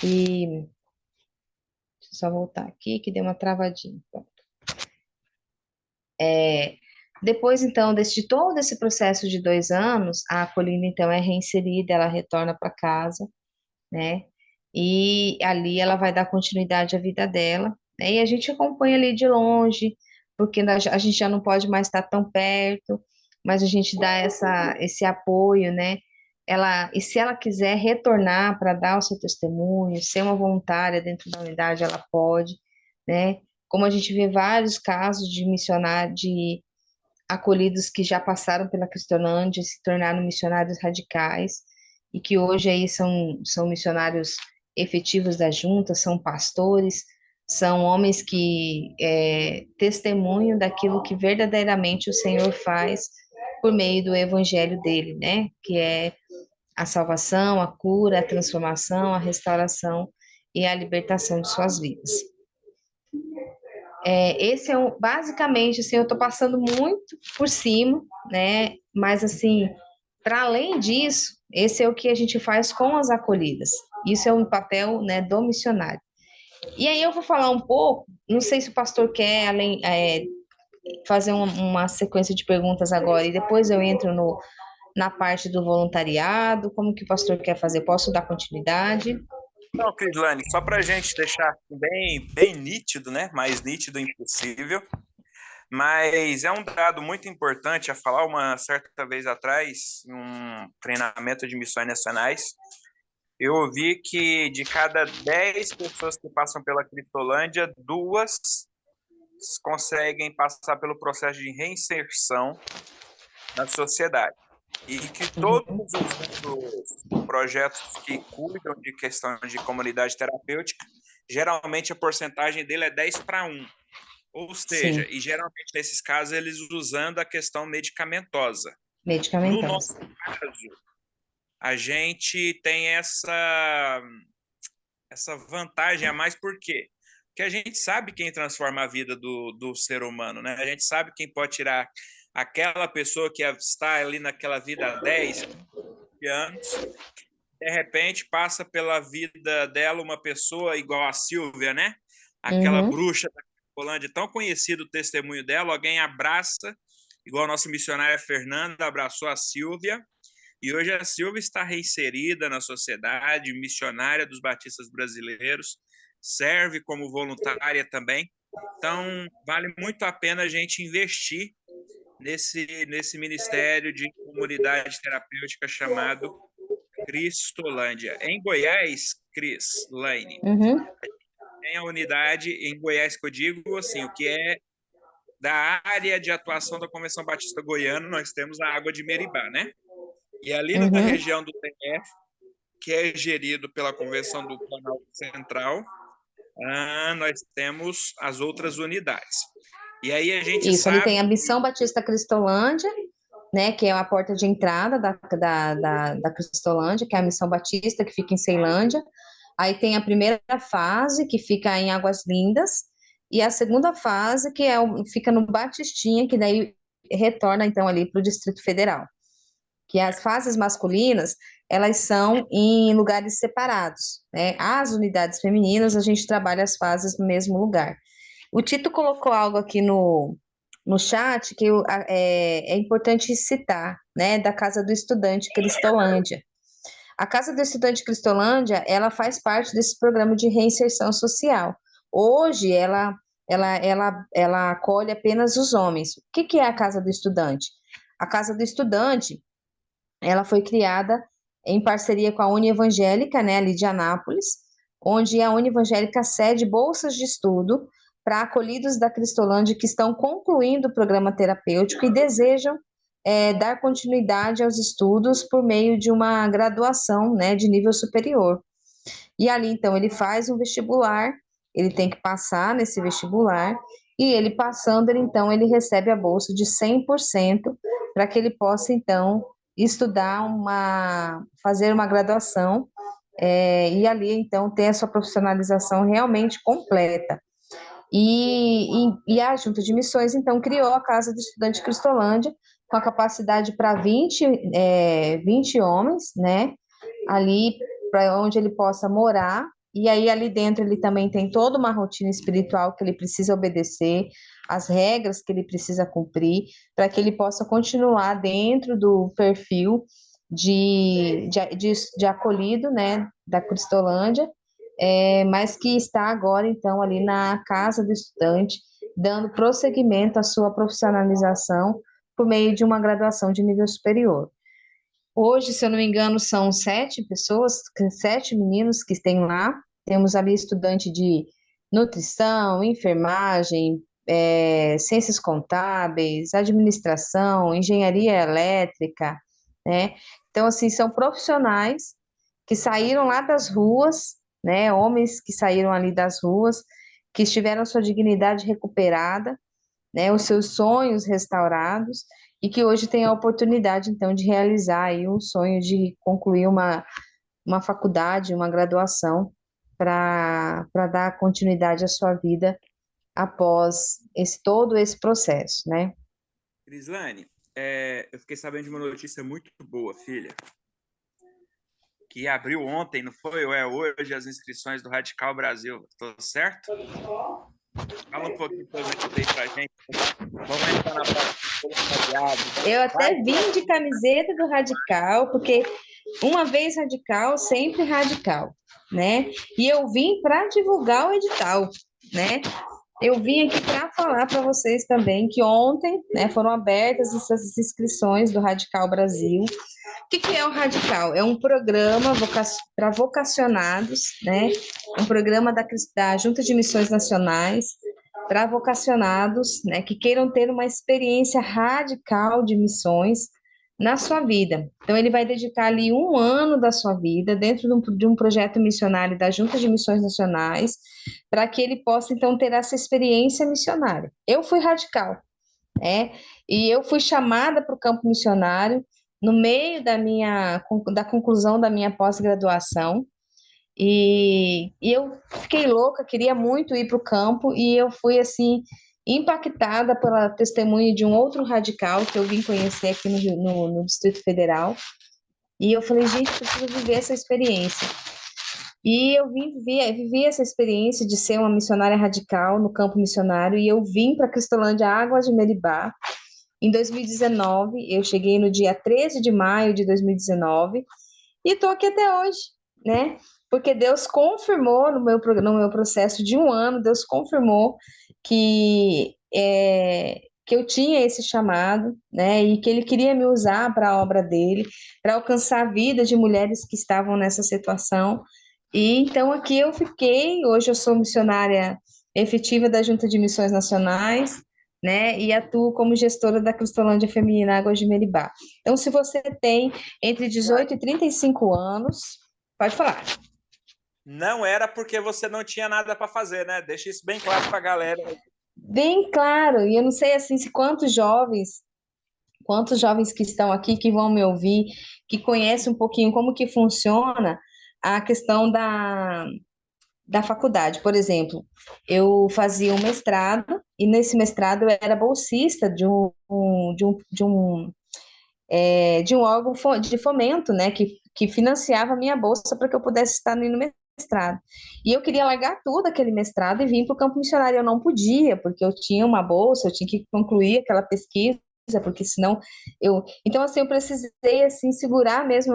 E deixa eu só voltar aqui, que deu uma travadinha. Pronto. Depois, então, de todo esse processo de 2 anos, a acolhida, então, é reinserida, ela retorna para casa, né? E ali ela vai dar continuidade à vida dela, né? E a gente acompanha ali de longe, porque a gente já não pode mais estar tão perto, mas a gente dá esse apoio, né? E se ela quiser retornar para dar o seu testemunho, ser uma voluntária dentro da unidade, ela pode, né? Como a gente vê vários casos de missionário, de acolhidos que já passaram pela Cristolândia, se tornaram missionários radicais, e que hoje aí são missionários efetivos da junta, são pastores, são homens que testemunham daquilo que verdadeiramente o Senhor faz por meio do evangelho dele, né? Que é a salvação, a cura, a transformação, a restauração e a libertação de suas vidas. Esse basicamente, assim, eu estou passando muito por cima, né? Mas, assim, para além disso, esse é o que a gente faz com as acolhidas. Isso é um papel, né, do missionário. E aí eu vou falar um pouco, não sei se o pastor quer fazer uma sequência de perguntas agora, e depois eu entro na parte do voluntariado, como que o pastor quer fazer? Posso dar continuidade? Não, Crislane, só para a gente deixar bem, bem nítido, né? Mais nítido impossível, mas é um dado muito importante a falar. Uma certa vez atrás, em um treinamento de missões nacionais, eu ouvi que de cada 10 pessoas que passam pela Cristolândia, 2 conseguem passar pelo processo de reinserção na sociedade. E que todos os projetos que cuidam de questão de comunidade terapêutica, geralmente a porcentagem dele é 10-1. Ou seja, Sim. e geralmente nesses casos eles usando a questão medicamentosa. Medicamentosa. No nosso caso, a gente tem essa vantagem a mais, por quê? Porque a gente sabe quem transforma a vida do ser humano, né? A gente sabe quem pode tirar aquela pessoa que está ali naquela vida há 10 anos, de repente passa pela vida dela uma pessoa igual a Silvia, né? Aquela bruxa da Colândia, tão conhecido o testemunho dela, alguém abraça, igual a nossa missionária Fernanda abraçou a Silvia, e hoje a Silvia está reinserida na sociedade, missionária dos batistas brasileiros, serve como voluntária também. Então, vale muito a pena a gente investir nesse ministério de comunidade terapêutica chamado Cristolândia. Em Goiás, Cris, Laine, tem a unidade em Goiás que eu digo, assim, o que é da área de atuação da Convenção Batista Goiana, nós temos a Água de Meribá, né? E ali na região do TF, que é gerido pela Convenção do Planalto Central, nós temos as outras unidades. E aí a gente Isso, sabe... ali tem a Missão Batista Cristolândia, né, que é a porta de entrada da Cristolândia, que é a Missão Batista, que fica em Ceilândia. Aí tem a primeira fase, que fica em Águas Lindas, e a segunda fase, que fica no Batistinha, que daí retorna, então, ali para o Distrito Federal. Que as fases masculinas, elas são em lugares separados, né? As unidades femininas, a gente trabalha as fases no mesmo lugar. O Tito colocou algo aqui no chat que é importante citar, né, da Casa do Estudante Cristolândia. A Casa do Estudante Cristolândia, ela faz parte desse programa de reinserção social. Hoje, ela acolhe apenas os homens. O que é a Casa do Estudante? A Casa do Estudante, ela foi criada em parceria com a Unievangélica, né, ali de Anápolis, onde a Unievangélica cede bolsas de estudo para acolhidos da Cristolândia que estão concluindo o programa terapêutico e desejam dar continuidade aos estudos por meio de uma graduação, né, de nível superior. E ali, então, ele faz um vestibular, ele tem que passar nesse vestibular, e ele passando, então, ele recebe a bolsa de 100% para que ele possa, então, estudar fazer uma graduação, e ali, então, ter a sua profissionalização realmente completa. E a Junta de Missões, então, criou a Casa do Estudante Cristolândia, com a capacidade para 20 homens, né? Ali, para onde ele possa morar. E aí, ali dentro, ele também tem toda uma rotina espiritual que ele precisa obedecer, as regras que ele precisa cumprir, para que ele possa continuar dentro do perfil de acolhido, né, da Cristolândia, mas que está agora, então, ali na Casa do Estudante, dando prosseguimento à sua profissionalização por meio de uma graduação de nível superior. Hoje, se eu não me engano, são 7 pessoas, 7 meninos que têm lá. Temos ali estudante de nutrição, enfermagem, ciências contábeis, administração, engenharia elétrica, né? Então, assim, são profissionais que saíram lá das ruas, né? Homens que saíram ali das ruas, que tiveram sua dignidade recuperada, né? Os seus sonhos restaurados e que hoje têm a oportunidade, então, de realizar aí um sonho de concluir uma faculdade, uma graduação para dar continuidade à sua vida após todo esse processo, né? Crislane, eu fiquei sabendo de uma notícia muito boa, filha, que abriu ontem, não foi? Ou é hoje as inscrições do Radical Brasil, tô certo? Fala um pouquinho pra gente. Vamos entrar na parte. Eu até vim de camiseta do Radical, porque uma vez radical, sempre radical, né? E eu vim para divulgar o edital, né? Eu vim aqui para falar para vocês também que ontem, né, foram abertas essas inscrições do Radical Brasil. O que é o Radical? É um programa para vocacionados, né? Um programa da Junta de Missões Nacionais para vocacionados, né, que queiram ter uma experiência radical de missões na sua vida. Então, ele vai dedicar ali 1 ano da sua vida dentro de um projeto missionário da Junta de Missões Nacionais, para que ele possa, então, ter essa experiência missionária. Eu fui radical, e eu fui chamada para o campo missionário no meio da conclusão da minha pós-graduação, e eu fiquei louca, queria muito ir para o campo, e eu fui, assim, impactada pela testemunha de um outro radical que eu vim conhecer aqui no Distrito Federal, e eu falei, gente, preciso viver essa experiência. E eu vivi essa experiência de ser uma missionária radical no campo missionário, e eu vim para Cristolândia Águas de Meribá. Em 2019, eu cheguei no dia 13 de maio de 2019, e estou aqui até hoje, né? Porque Deus confirmou no meu processo de 1 ano, Deus confirmou que eu tinha esse chamado, né? E que Ele queria me usar para a obra dele, para alcançar a vida de mulheres que estavam nessa situação. E então aqui eu fiquei. Hoje eu sou missionária efetiva da Junta de Missões Nacionais, né? E atuo como gestora da Cristolândia Feminina Águas de Meribá. Então, se você tem entre 18 e 35 anos, pode falar. Não era porque você não tinha nada para fazer, né? Deixa isso bem claro para a galera. Bem claro, e eu não sei assim se quantos jovens que estão aqui, que vão me ouvir, que conhecem um pouquinho como que funciona a questão da faculdade. Por exemplo, eu fazia um mestrado, e nesse mestrado eu era bolsista de um órgão de fomento, né, que financiava a minha bolsa para que eu pudesse estar no mestrado. E eu queria largar tudo aquele mestrado e vir para o campo missionário. Eu não podia, porque eu tinha uma bolsa, eu tinha que concluir aquela pesquisa, porque senão eu... Então, assim, eu precisei, assim, segurar mesmo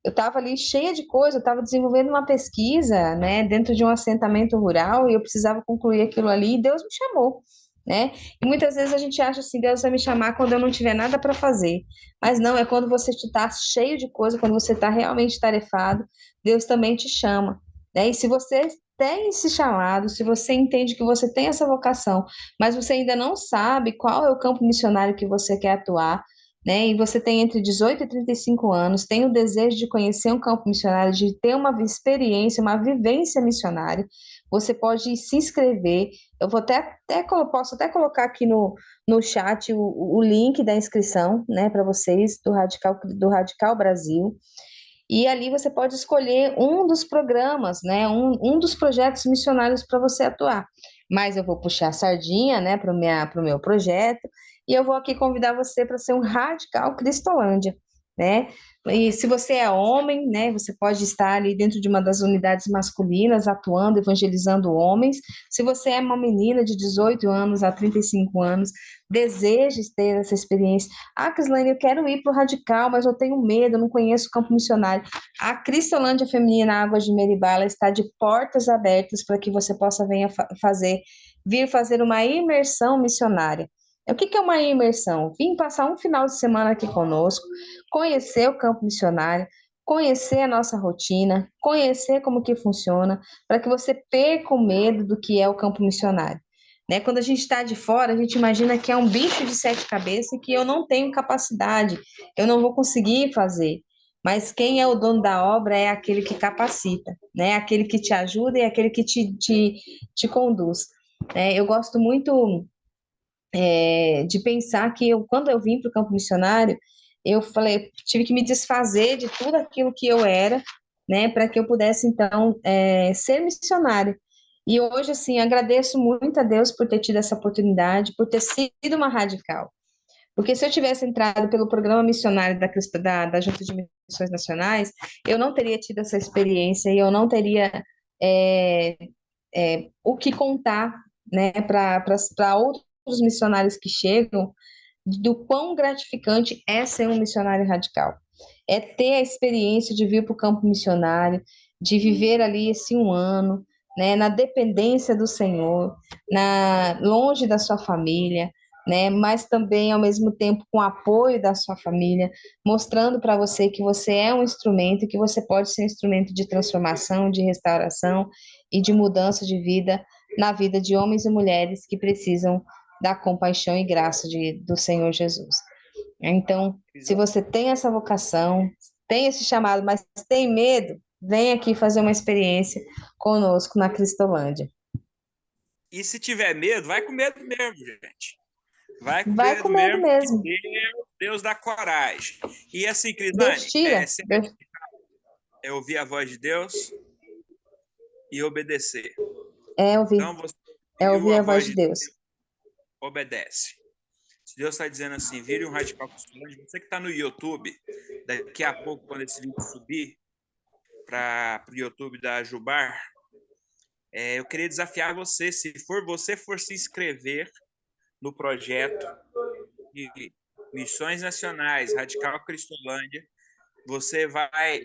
eu estava ali cheia de coisa, eu estava desenvolvendo uma pesquisa, né, dentro de um assentamento rural, e eu precisava concluir aquilo ali, e Deus me chamou, né? E muitas vezes a gente acha assim, Deus vai me chamar quando eu não tiver nada para fazer. Mas não, é quando você está cheio de coisa, quando você está realmente tarefado, Deus também te chama, né? E se você tem esse chamado, se você entende que você tem essa vocação, mas você ainda não sabe qual é o campo missionário que você quer atuar, né? E você tem entre 18 e 35 anos, tem o desejo de conhecer um campo missionário, de ter uma experiência, uma vivência missionária, você pode se inscrever. Eu vou posso até colocar aqui no chat o link da inscrição, né, para vocês do Radical Brasil. E ali você pode escolher um dos programas, né, um dos projetos missionários para você atuar. Mas eu vou puxar a sardinha, né, para o meu projeto, e eu vou aqui convidar você para ser um Radical Cristolândia, né? E se você é homem, né, você pode estar ali dentro de uma das unidades masculinas, atuando, evangelizando homens. Se você é uma menina de 18 anos a 35 anos, deseja ter essa experiência. Ah, Crislane, eu quero ir para o Radical, mas eu tenho medo, eu não conheço o campo missionário. A Cristolândia Feminina Águas de Meribá está de portas abertas para que você possa vir fazer uma imersão missionária. O que é uma imersão? Vim passar um final de semana aqui conosco, conhecer o campo missionário, conhecer a nossa rotina, conhecer como que funciona, para que você perca o medo do que é o campo missionário. Né? Quando a gente está de fora, a gente imagina que é um bicho de 7 cabeças e que eu não tenho capacidade, eu não vou conseguir fazer. Mas quem é o dono da obra é aquele que capacita, né? Aquele que te ajuda e aquele que te conduz. Eu gosto muito de pensar que quando eu vim para o campo missionário, eu falei, tive que me desfazer de tudo aquilo que eu era, né, para que eu pudesse, então, ser missionária. E hoje, assim, agradeço muito a Deus por ter tido essa oportunidade, por ter sido uma radical. Porque se eu tivesse entrado pelo programa missionário da Junta de Missões Nacionais, eu não teria tido essa experiência e eu não teria é, o que contar, né, para outros missionários que chegam, do quão gratificante é ser um missionário radical. É ter a experiência de vir para o campo missionário, de viver ali esse um ano, né, na dependência do Senhor, longe da sua família, né, mas também ao mesmo tempo com o apoio da sua família, mostrando para você que você é um instrumento, que você pode ser um instrumento de transformação, de restauração e de mudança de vida na vida de homens e mulheres que precisam da compaixão e graça do Senhor Jesus. Então, se você tem essa vocação, tem esse chamado, mas tem medo, vem aqui fazer uma experiência conosco na Cristolândia. E se tiver medo, vai com medo mesmo, gente. Vai com Vai medo com medo mesmo. Deus dá coragem. E assim, Deus Crislane, tira. é ouvir a voz de Deus e obedecer. Ouvir. Então, você Ouvir a voz de Deus. Obedece. Se Deus está dizendo assim, vire um Radical Cristolândia, você que está no YouTube, daqui a pouco, quando esse vídeo subir para o YouTube da Jubar, eu queria desafiar você, se você for se inscrever no projeto de Missões Nacionais Radical Cristolândia, você vai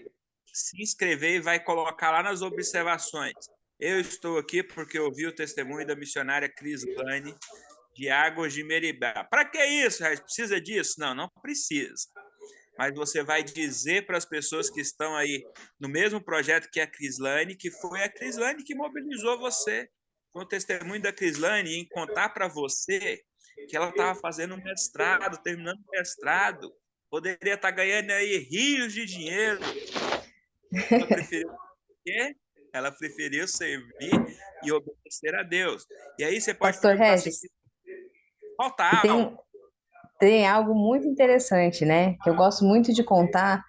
se inscrever e vai colocar lá nas observações. Eu estou aqui porque ouvi o testemunho da missionária Crislane de Águas de Meribá. Para que isso, Raiz? Precisa disso? Não, não precisa. Mas você vai dizer para as pessoas que estão aí no mesmo projeto que a Crislane, que foi a Crislane que mobilizou você. Com o testemunho da Crislane, em contar para você que ela estava fazendo um mestrado, terminando o mestrado, poderia estar ganhando aí rios de dinheiro. Ela preferiu o quê? Ela preferiu servir e obedecer a Deus. E aí você pode Pastor perguntar Regis, assim, falta algo? Tem algo muito interessante, né? Que eu gosto muito de contar,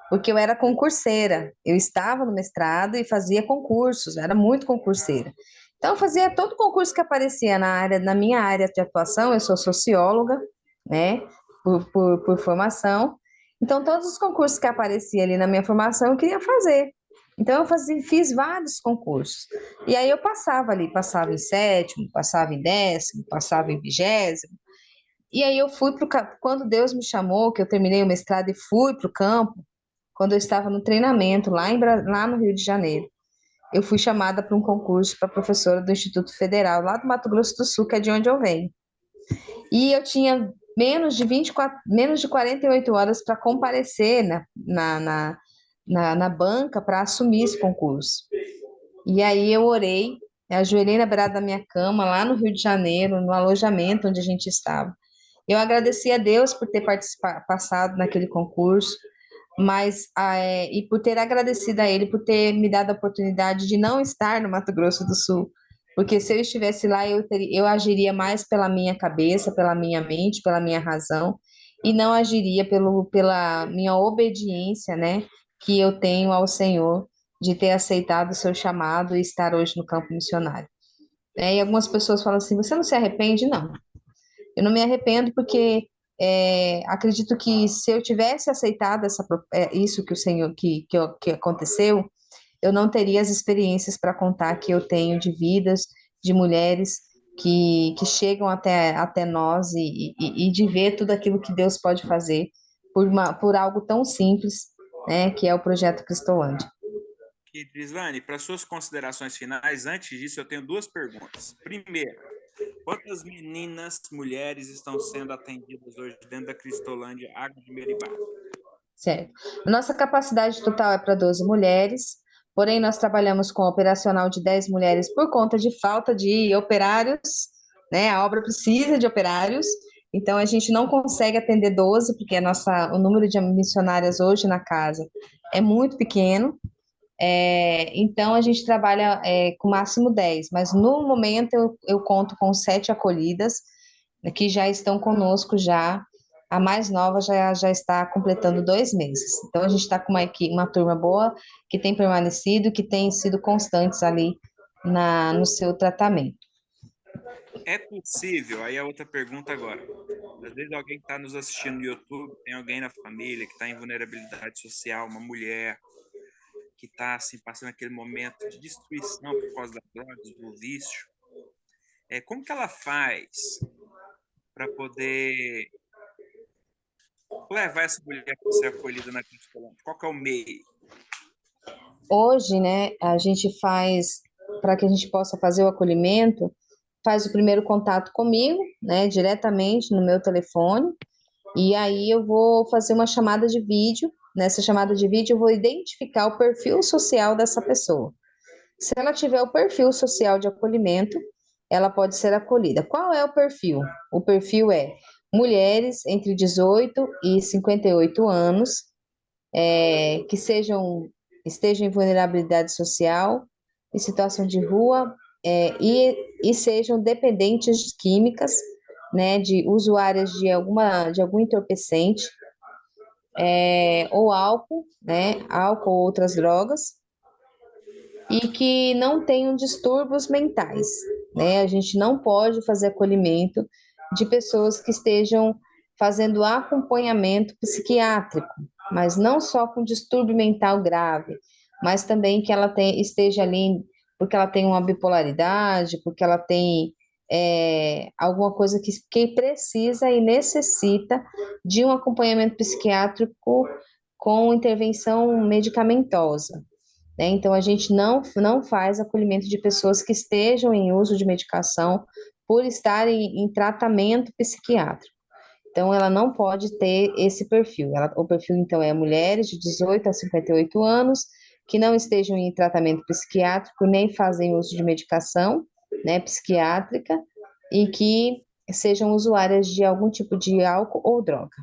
porque eu era concurseira. Eu estava no mestrado e fazia concursos, era muito concurseira. Então, eu fazia todo concurso que aparecia na minha área de atuação. Eu sou socióloga, né? Por formação. Então, todos os concursos que apareciam ali na minha formação, eu queria fazer. Então, fiz vários concursos. E aí eu passava ali, passava em sétimo, passava em décimo, passava em vigésimo. E aí eu fui quando Deus me chamou, que eu terminei o mestrado e fui para o campo, quando eu estava no treinamento lá no Rio de Janeiro. Eu fui chamada para um concurso para professora do Instituto Federal, lá do Mato Grosso do Sul, que é de onde eu venho. E eu tinha menos de 48 horas para comparecer na banca para assumir esse concurso. E aí eu orei, ajoelhei na beirada da minha cama, lá no Rio de Janeiro, no alojamento onde a gente estava. Eu agradeci a Deus por ter passado naquele concurso, e por ter agradecido a ele por ter me dado a oportunidade de não estar no Mato Grosso do Sul, porque se eu estivesse lá, eu agiria mais pela minha cabeça, pela minha mente, pela minha razão, e não agiria pela minha obediência, né, que eu tenho ao Senhor de ter aceitado o seu chamado e estar hoje no campo missionário. E algumas pessoas falam assim: você não se arrepende? Não, eu não me arrependo porque acredito que se eu tivesse aceitado isso que o Senhor que aconteceu, eu não teria as experiências para contar que eu tenho de vidas de mulheres que chegam até nós e de ver tudo aquilo que Deus pode fazer por algo tão simples, né, que é o projeto Cristolândia. Crislane, para suas considerações finais, antes disso, eu tenho duas perguntas. Primeiro, quantas meninas, mulheres estão sendo atendidas hoje dentro da Cristolândia Água de Meribá? Certo. A nossa capacidade total é para 12 mulheres, porém nós trabalhamos com operacional de 10 mulheres por conta de falta de operários, né? A obra precisa de operários, então a gente não consegue atender 12, porque o número de missionárias hoje na casa é muito pequeno. Então a gente trabalha com máximo 10, mas no momento eu conto com 7 acolhidas, né, que já estão conosco já. A mais nova já está completando 2 meses. Então a gente está com uma turma boa, que tem permanecido, que tem sido constantes ali no seu tratamento. É possível, aí a outra pergunta agora. Às vezes alguém que está nos assistindo no YouTube, tem alguém na família que está em vulnerabilidade social, uma mulher que está assim, passando aquele momento de destruição por causa das drogas, do vício. Como que ela faz para poder levar essa mulher para ser acolhida na Cristolândia? Qual que é o meio? Hoje, né, a gente faz, para que a gente possa fazer o acolhimento, faz o primeiro contato comigo, né, diretamente no meu telefone, e aí eu vou fazer uma chamada de vídeo. Nessa chamada de vídeo eu vou identificar o perfil social dessa pessoa. Se ela tiver o perfil social de acolhimento, ela pode ser acolhida. Qual é o perfil? O perfil é mulheres entre 18 e 58 anos, que estejam em vulnerabilidade social, em situação de rua, e sejam dependentes químicas, né, de usuárias de algum entorpecente, ou álcool, né, álcool ou outras drogas, e que não tenham distúrbios mentais, né? A gente não pode fazer acolhimento de pessoas que estejam fazendo acompanhamento psiquiátrico, mas não só com distúrbio mental grave, mas também que ela esteja ali porque ela tem uma bipolaridade, porque ela tem alguma coisa que precisa e necessita de um acompanhamento psiquiátrico com intervenção medicamentosa, né? Então, a gente não faz acolhimento de pessoas que estejam em uso de medicação por estarem em tratamento psiquiátrico. Então, ela não pode ter esse perfil. O perfil, então, é mulheres de 18 a 58 anos que não estejam em tratamento psiquiátrico, nem fazem uso de medicação, né, psiquiátrica, e que sejam usuárias de algum tipo de álcool ou droga.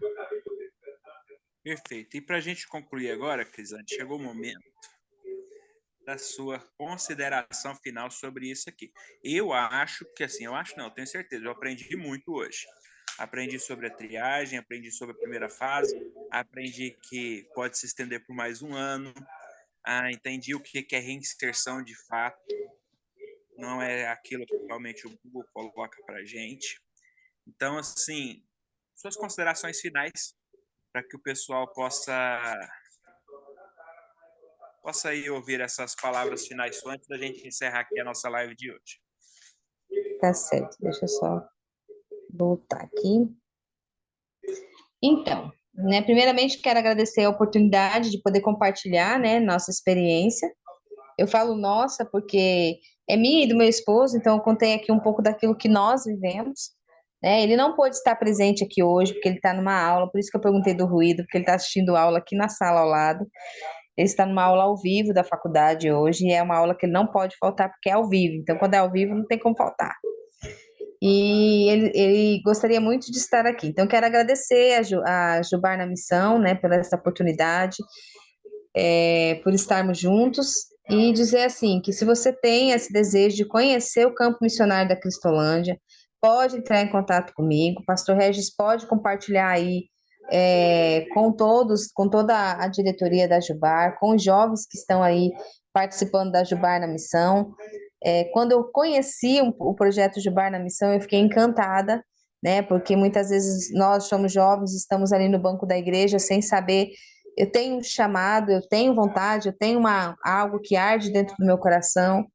Perfeito. E para a gente concluir agora, Crislane, chegou o momento da sua consideração final sobre isso aqui. Eu acho que, assim, eu tenho certeza, eu aprendi muito hoje. Aprendi sobre a triagem, aprendi sobre a primeira fase, aprendi que pode se estender por mais um ano, entendi o que é reinserção de fato, não é aquilo que realmente o Google coloca para gente. Então, assim, suas considerações finais para que o pessoal possa ir ouvir essas palavras finais antes da gente encerrar aqui a nossa live de hoje. Tá certo, deixa eu só voltar aqui. Então, né, primeiramente quero agradecer a oportunidade de poder compartilhar, né, nossa experiência. Eu falo nossa porque é minha e do meu esposo, então eu contei aqui um pouco daquilo que nós vivemos, né? Ele não pôde estar presente aqui hoje porque ele está numa aula, por isso que eu perguntei do ruído, porque ele está assistindo aula aqui na sala ao lado. Ele está numa aula ao vivo da faculdade hoje, e é uma aula que ele não pode faltar porque é ao vivo, então quando é ao vivo não tem como faltar. E e ele gostaria muito de estar aqui. Então, quero agradecer a Jubar na Missão, né, por essa oportunidade, por estarmos juntos, e dizer assim, que se você tem esse desejo de conhecer o campo missionário da Cristolândia, pode entrar em contato comigo, o pastor Regis pode compartilhar aí com todos, com toda a diretoria da Jubar, com os jovens que estão aí participando da Jubar na Missão. Quando eu conheci o projeto Jubar na Missão, eu fiquei encantada, né? Porque muitas vezes nós somos jovens, estamos ali no banco da igreja sem saber. Eu tenho um chamado, eu tenho vontade, eu tenho algo que arde dentro do meu coração,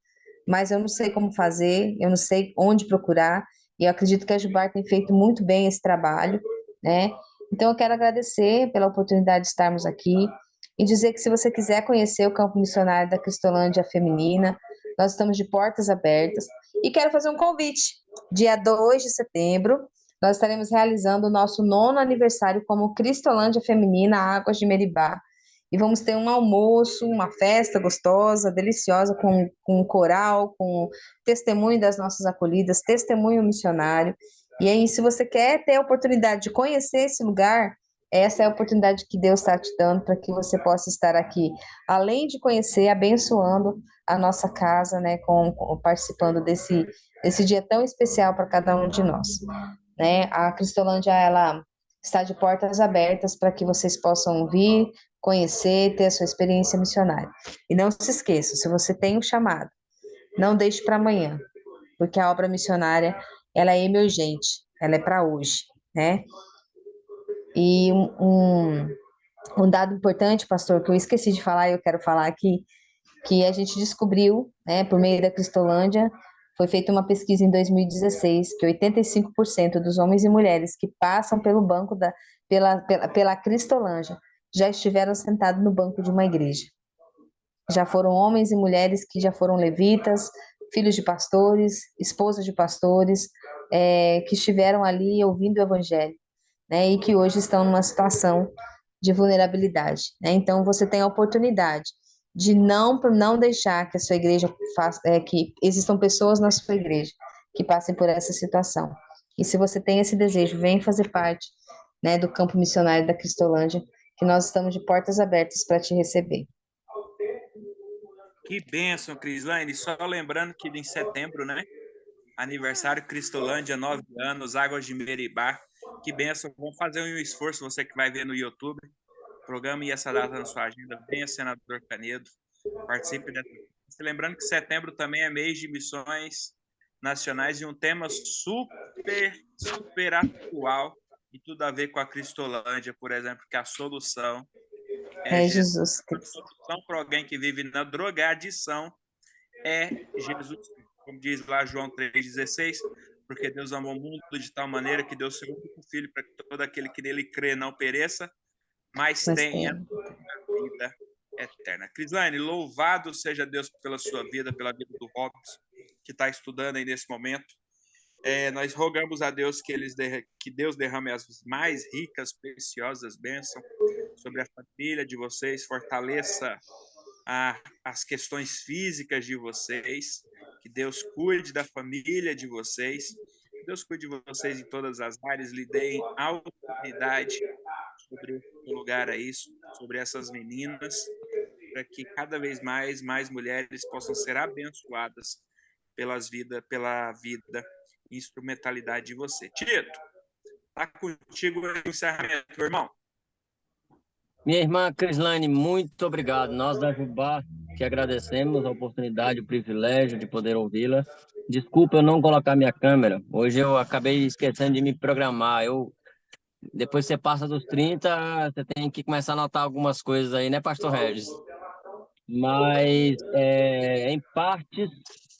mas eu não sei como fazer, eu não sei onde procurar, e eu acredito que a Jubar tem feito muito bem esse trabalho, né? Então eu quero agradecer pela oportunidade de estarmos aqui e dizer que se você quiser conhecer o campo missionário da Cristolândia Feminina, nós estamos de portas abertas. E quero fazer um convite. Dia 2 de setembro, nós estaremos realizando o nosso 9º aniversário como Cristolândia Feminina Águas de Meribá. E vamos ter um almoço, uma festa gostosa, deliciosa, com coral, com testemunho das nossas acolhidas, testemunho missionário. E aí, se você quer ter a oportunidade de conhecer esse lugar, essa é a oportunidade que Deus está te dando para que você possa estar aqui, além de conhecer, abençoando a nossa casa, né, participando desse dia tão especial para cada um de nós, né? A Cristolândia, ela está de portas abertas para que vocês possam vir, conhecer, ter a sua experiência missionária. E não se esqueça, se você tem um chamado, não deixe para amanhã, porque a obra missionária, ela é emergente, ela é para hoje, né? E um dado importante, pastor, que eu esqueci de falar e eu quero falar aqui, que a gente descobriu, né, por meio da Cristolândia, foi feita uma pesquisa em 2016, que 85% dos homens e mulheres que passam pelo banco pela Cristolândia já estiveram sentados no banco de uma igreja. Já foram homens e mulheres que já foram levitas, filhos de pastores, esposas de pastores, que estiveram ali ouvindo o evangelho, né, e que hoje estão numa situação de vulnerabilidade, né? Então, você tem a oportunidade de não deixar que a sua igreja faça, que existam pessoas na sua igreja que passem por essa situação. E se você tem esse desejo, vem fazer parte, né, do campo missionário da Cristolândia, que nós estamos de portas abertas para te receber. Que bênção, Crislaine. Só lembrando que em setembro, né? Aniversário Cristolândia, 9 anos, Águas de Meribá. Que bênção. Vamos fazer um esforço, você que vai ver no YouTube. Programe essa data na sua agenda. Venha, senador Canedo. Participe dessa. Lembrando que setembro também é mês de missões nacionais e um tema super atual e tudo a ver com a Cristolândia, por exemplo, que a solução é Jesus a Cristo. solução para alguém que vive na drogadição é Jesus, como diz lá João 3,16, porque Deus amou o mundo de tal maneira que deu seu único filho para que todo aquele que nele crê não pereça, mas tenha vida eterna. Crislaine, louvado seja Deus pela sua vida, pela vida do Robson, que está estudando aí nesse momento. Nós rogamos a Deus que Deus derrame as mais ricas, preciosas bênçãos sobre a família de vocês, fortaleça as questões físicas de vocês, que Deus cuide da família de vocês, que Deus cuide de vocês em todas as áreas, lhe deem autoridade sobre o lugar aí, sobre essas meninas, para que cada vez mais mulheres possam ser abençoadas pela vida e instrumentalidade de você. Tito, tá contigo o encerramento, meu irmão. Minha irmã Crislaine, muito obrigado. Nós da Jubá que agradecemos a oportunidade, o privilégio de poder ouvi-la. Desculpa eu não colocar minha câmera. Hoje eu acabei esquecendo de me programar. Depois que você passa dos 30, você tem que começar a notar algumas coisas aí, né, Pastor Regis? Mas, em partes,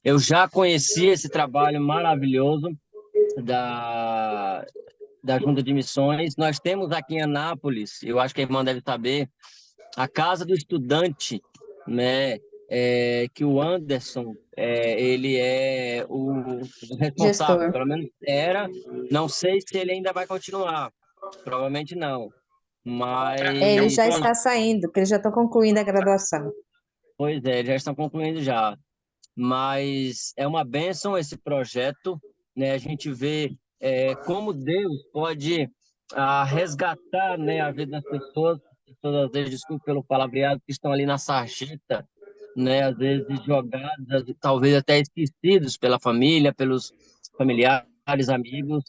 eu já conheci esse trabalho maravilhoso da Junta de Missões. Nós temos aqui em Anápolis, eu acho que a irmã deve saber, a Casa do Estudante, né? Que o Anderson, ele é o responsável, Gestor. pelo menos era. Não sei se ele ainda vai continuar, provavelmente não. Ele Mas, já está saindo, porque ele já está concluindo a graduação. pois é, já estão concluindo já. Mas é uma bênção esse projeto, né? A gente vê como Deus pode resgatar, né, a vida das pessoas, às vezes, desculpe pelo palavreado, que estão ali na sarjeta, né, às vezes jogados, talvez até esquecidos pela família, pelos familiares, amigos,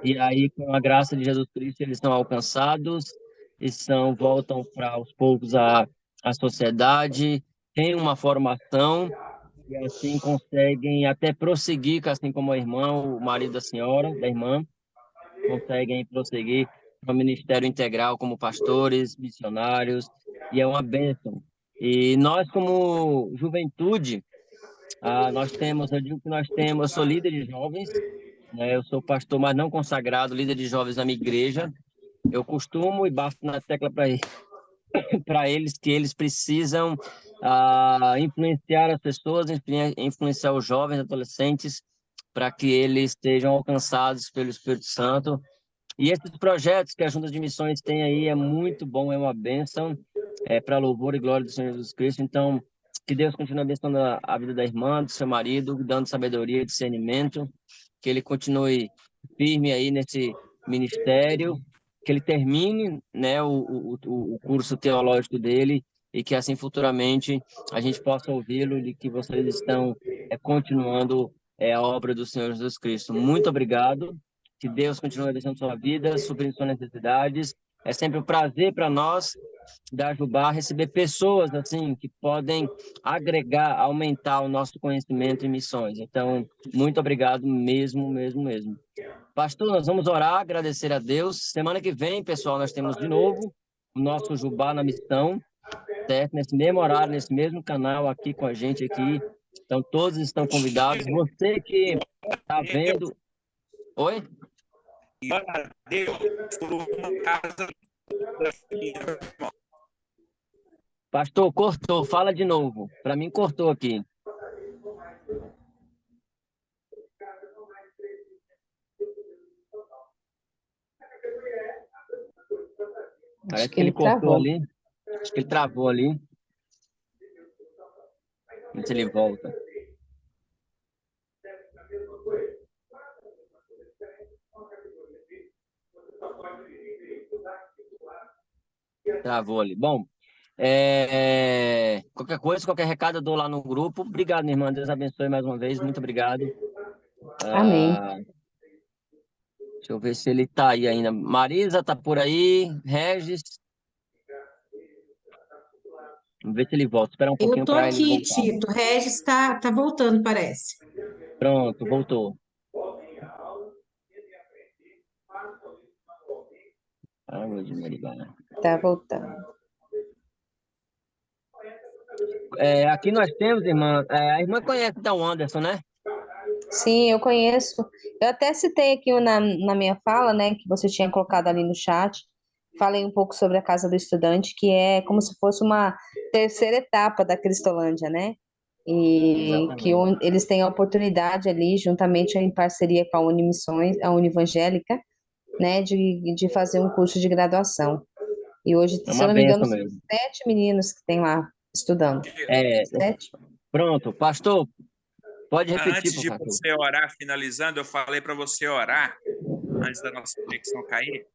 e aí, com a graça de Jesus Cristo, eles são alcançados e voltam para, aos poucos, a sociedade, têm uma formação e assim conseguem até prosseguir, assim como a irmã, o marido da senhora, da irmã, conseguem prosseguir no ministério integral como pastores, missionários, e é uma bênção. E nós, como juventude, eu digo que nós temos, eu sou líder de jovens, né, eu sou pastor, mas não consagrado, líder de jovens na minha igreja. Eu costumo e bato na tecla para eles que eles precisam influenciar as pessoas, influenciar os jovens, adolescentes, para que eles sejam alcançados pelo Espírito Santo. E esses projetos que a Junta de Missões tem aí é muito bom, é uma bênção, para louvor e glória do Senhor Jesus Cristo. Então, que Deus continue abençoando a vida da irmã, do seu marido, dando sabedoria e discernimento, que ele continue firme aí nesse ministério, que ele termine, né, o curso teológico dele e que assim futuramente a gente possa ouvi-lo e que vocês estão continuando a obra do Senhor Jesus Cristo. Muito obrigado. Que Deus continue abençoando sua vida, suprindo suas necessidades. É sempre um prazer para nós da Jubá receber pessoas assim que podem agregar, aumentar o nosso conhecimento em missões. Então, muito obrigado mesmo, mesmo, mesmo. Pastor, nós vamos orar, agradecer a Deus. Semana que vem, pessoal, nós temos de novo o nosso Jubá na missão, certo? Nesse mesmo horário, nesse mesmo canal aqui com a gente aqui. Então, todos estão convidados. Você que está vendo... Oi? E glória a Deus por uma casa. Pastor, cortou. Fala de novo. Para mim, cortou aqui. Parece que ele cortou travou. ali. Acho que ele travou ali. Vamos ver se ele volta. Travou ali. Bom, qualquer coisa, qualquer recado eu dou lá no grupo. Obrigado, minha irmã. Deus abençoe mais uma vez. Muito obrigado. Amém. Deixa eu ver se ele tá aí ainda. Marisa tá por aí. Regis. Vamos ver se ele volta. Espera um Eu pouquinho tô para ele aqui, voltar. Tito. Regis tá voltando, parece. Pronto, voltou. Tá voltando. Aqui nós temos, irmã. A irmã conhece então o Anderson, né? Sim, eu conheço. Eu até citei aqui na minha fala, né, que você tinha colocado ali no chat. Falei um pouco sobre a Casa do Estudante, que é como se fosse uma terceira etapa da Cristolândia, né? E que eles têm a oportunidade ali, juntamente em parceria com a Unimissões, a Univangélica, né, de fazer um curso de graduação. E hoje, É se eu uma não me engano, benção são mesmo. 7 meninos que tem lá estudando. É, 7? pronto, pastor, pode repetir, Antes por de favor. você orar, finalizando, eu falei para você orar, antes da nossa conexão cair,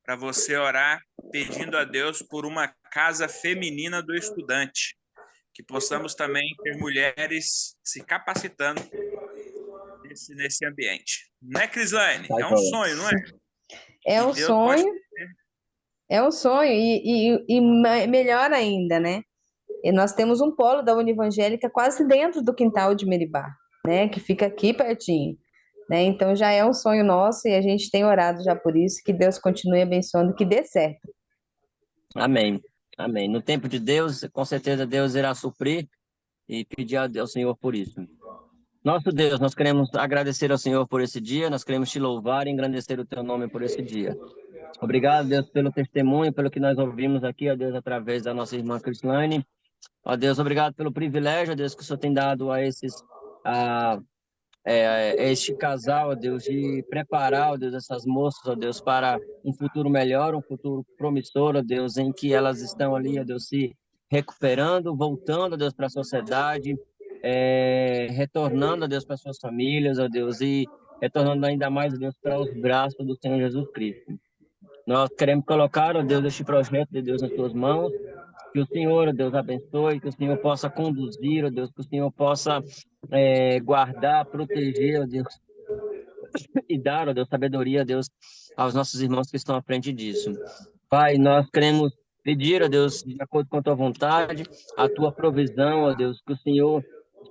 para você orar pedindo a Deus por uma casa feminina do estudante, que possamos também ter mulheres se capacitando nesse ambiente. Não é, Crislane? Tá, É um joia. sonho, não é? É E um Deus pode sonho, e melhor ainda, né? E nós temos um polo da Univangélica quase dentro do quintal de Meribá, né? Que fica aqui pertinho, né? Então já é um sonho nosso e a gente tem orado já por isso, que Deus continue abençoando, que dê certo. Amém. Amém. No tempo de Deus, com certeza Deus irá suprir e pedir ao Senhor por isso. Nosso Deus, nós queremos agradecer ao Senhor por esse dia, nós queremos te louvar e engrandecer o teu nome por esse dia. Obrigado, Deus, pelo testemunho, pelo que nós ouvimos aqui, ó Deus, através da nossa irmã Crislane. Ó Deus, obrigado pelo privilégio, ó Deus, que o Senhor tem dado a este casal, ó Deus, de preparar, ó Deus, essas moças, ó Deus, para um futuro melhor, um futuro promissor, ó Deus, em que elas estão ali, ó Deus, se recuperando, voltando, ó Deus, para a sociedade, retornando, ó Deus, para suas famílias, ó Deus, e retornando ainda mais, ó Deus, para os braços do Senhor Jesus Cristo. Nós queremos colocar, ó Deus, este projeto de Deus nas tuas mãos, que o Senhor, ó Deus, abençoe, que o Senhor possa conduzir, ó Deus, que o Senhor possa guardar, proteger, ó Deus, e dar, ó Deus, sabedoria, ó Deus, aos nossos irmãos que estão à frente disso. Pai, nós queremos pedir, ó Deus, de acordo com a tua vontade, a tua provisão, ó Deus, que o Senhor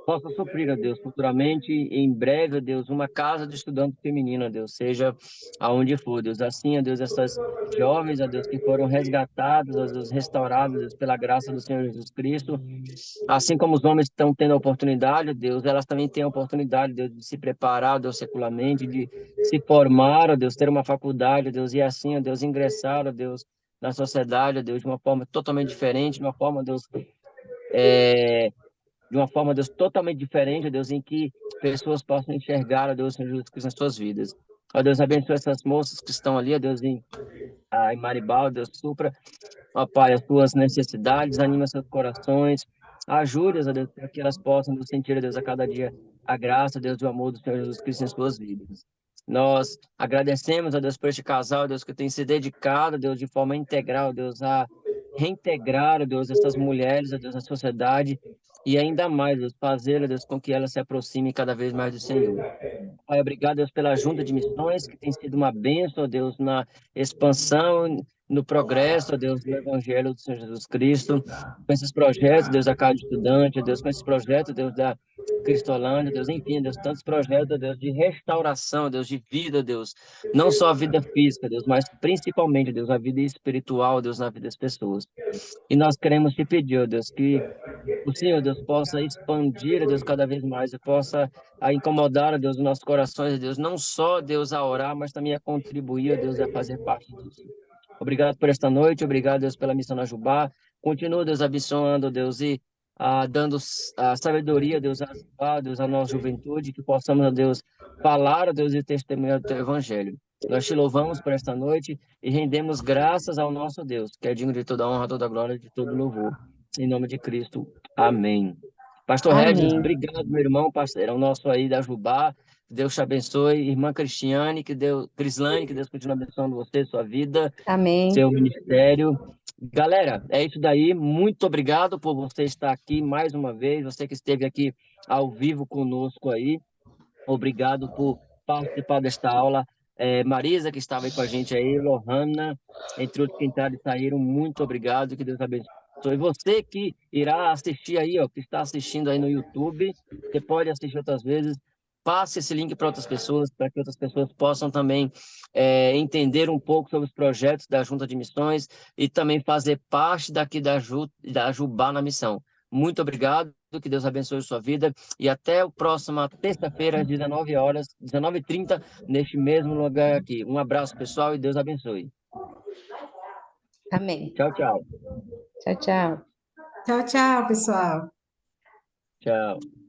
possa suprir, ó Deus, futuramente, em breve, ó Deus, uma casa de estudante feminino, ó Deus, seja aonde for, Deus. Assim, ó Deus, essas jovens, ó Deus, que foram resgatadas, ó Deus, restauradas, ó Deus, pela graça do Senhor Jesus Cristo, assim como os homens estão tendo a oportunidade, ó Deus, elas também têm a oportunidade, Deus, de se preparar, ó Deus, secularmente, de se formar, ó Deus, ter uma faculdade, ó Deus, e assim, ó Deus, ingressar, ó Deus, na sociedade, ó Deus, de uma forma totalmente diferente, de uma forma, Deus, de uma forma, Deus, totalmente diferente, ó Deus, em que pessoas possam enxergar, ó Deus, Senhor Jesus Cristo nas suas vidas. Ó Deus, abençoe essas moças que estão ali, ó Deus, em Maribal, Deus, supra, ó Pai, as suas necessidades, anima seus corações, ajude-as, ó Deus, para que elas possam Deus, sentir, ó Deus, a cada dia a graça, Deus, e o amor do Senhor Jesus Cristo em suas vidas. Nós agradecemos, ó Deus, por este casal, ó Deus, que tem se dedicado, ó Deus, de forma integral, ó Deus, a reintegrar, ó Deus, essas mulheres, ó Deus, na sociedade e ainda mais, Deus, fazer, ó Deus, com que elas se aproximem cada vez mais do Senhor. Pai, obrigado, Deus, pela junta de missões, que tem sido uma bênção, ó Deus, na expansão, no progresso, ó Deus, do Evangelho do Senhor Jesus Cristo, com esses projetos, Deus, da Casa de Estudante, ó Deus, com esses projetos, Deus, da Cristolândia, Deus, enfim, Deus, tantos projetos, ó Deus, de restauração, ó Deus, de vida, ó Deus, não só a vida física, Deus, mas principalmente, ó Deus, a vida espiritual, ó Deus, na vida das pessoas. E nós queremos te pedir, ó Deus, que o Senhor, Deus, possa expandir, ó Deus, cada vez mais, e possa incomodar, ó Deus, os nossos corações, ó Deus, não só, Deus, a orar, mas também a contribuir, ó Deus, a fazer parte disso. Obrigado por esta noite, obrigado, Deus, pela missão na Jubá. Continua, Deus, abençoando, Deus, e dando a sabedoria, Deus, Deus, à nossa juventude, que possamos, ó Deus, falar, ó Deus, e testemunhar do teu evangelho. Nós te louvamos por esta noite e rendemos graças ao nosso Deus, que é digno de toda honra, toda glória, de todo louvor. Em nome de Cristo. Amém. Pastor Regis, Amém. obrigado, meu irmão, parceirão nosso aí da Jubá. Que Deus te abençoe. Irmã Crislane, que Deus continue abençoando você, sua vida, Amém. seu ministério. Galera, é isso daí. Muito obrigado por você estar aqui mais uma vez. Você que esteve aqui ao vivo conosco aí. Obrigado por participar desta aula. Marisa, que estava aí com a gente aí, Lohana, entre outros que entraram e saíram, muito obrigado, que Deus abençoe. E você que irá assistir aí, ó, que está assistindo aí no YouTube, você pode assistir outras vezes, passe esse link para outras pessoas, para que outras pessoas possam também entender um pouco sobre os projetos da Junta de Missões e também fazer parte daqui da Jubá na Missão. Muito obrigado, que Deus abençoe a sua vida e até a próxima terça-feira, às 19 horas, 19h30, neste mesmo lugar aqui. Um abraço, pessoal, e Deus abençoe. Amém. Tchau, tchau. Tchau, tchau. Tchau, tchau, pessoal. Tchau.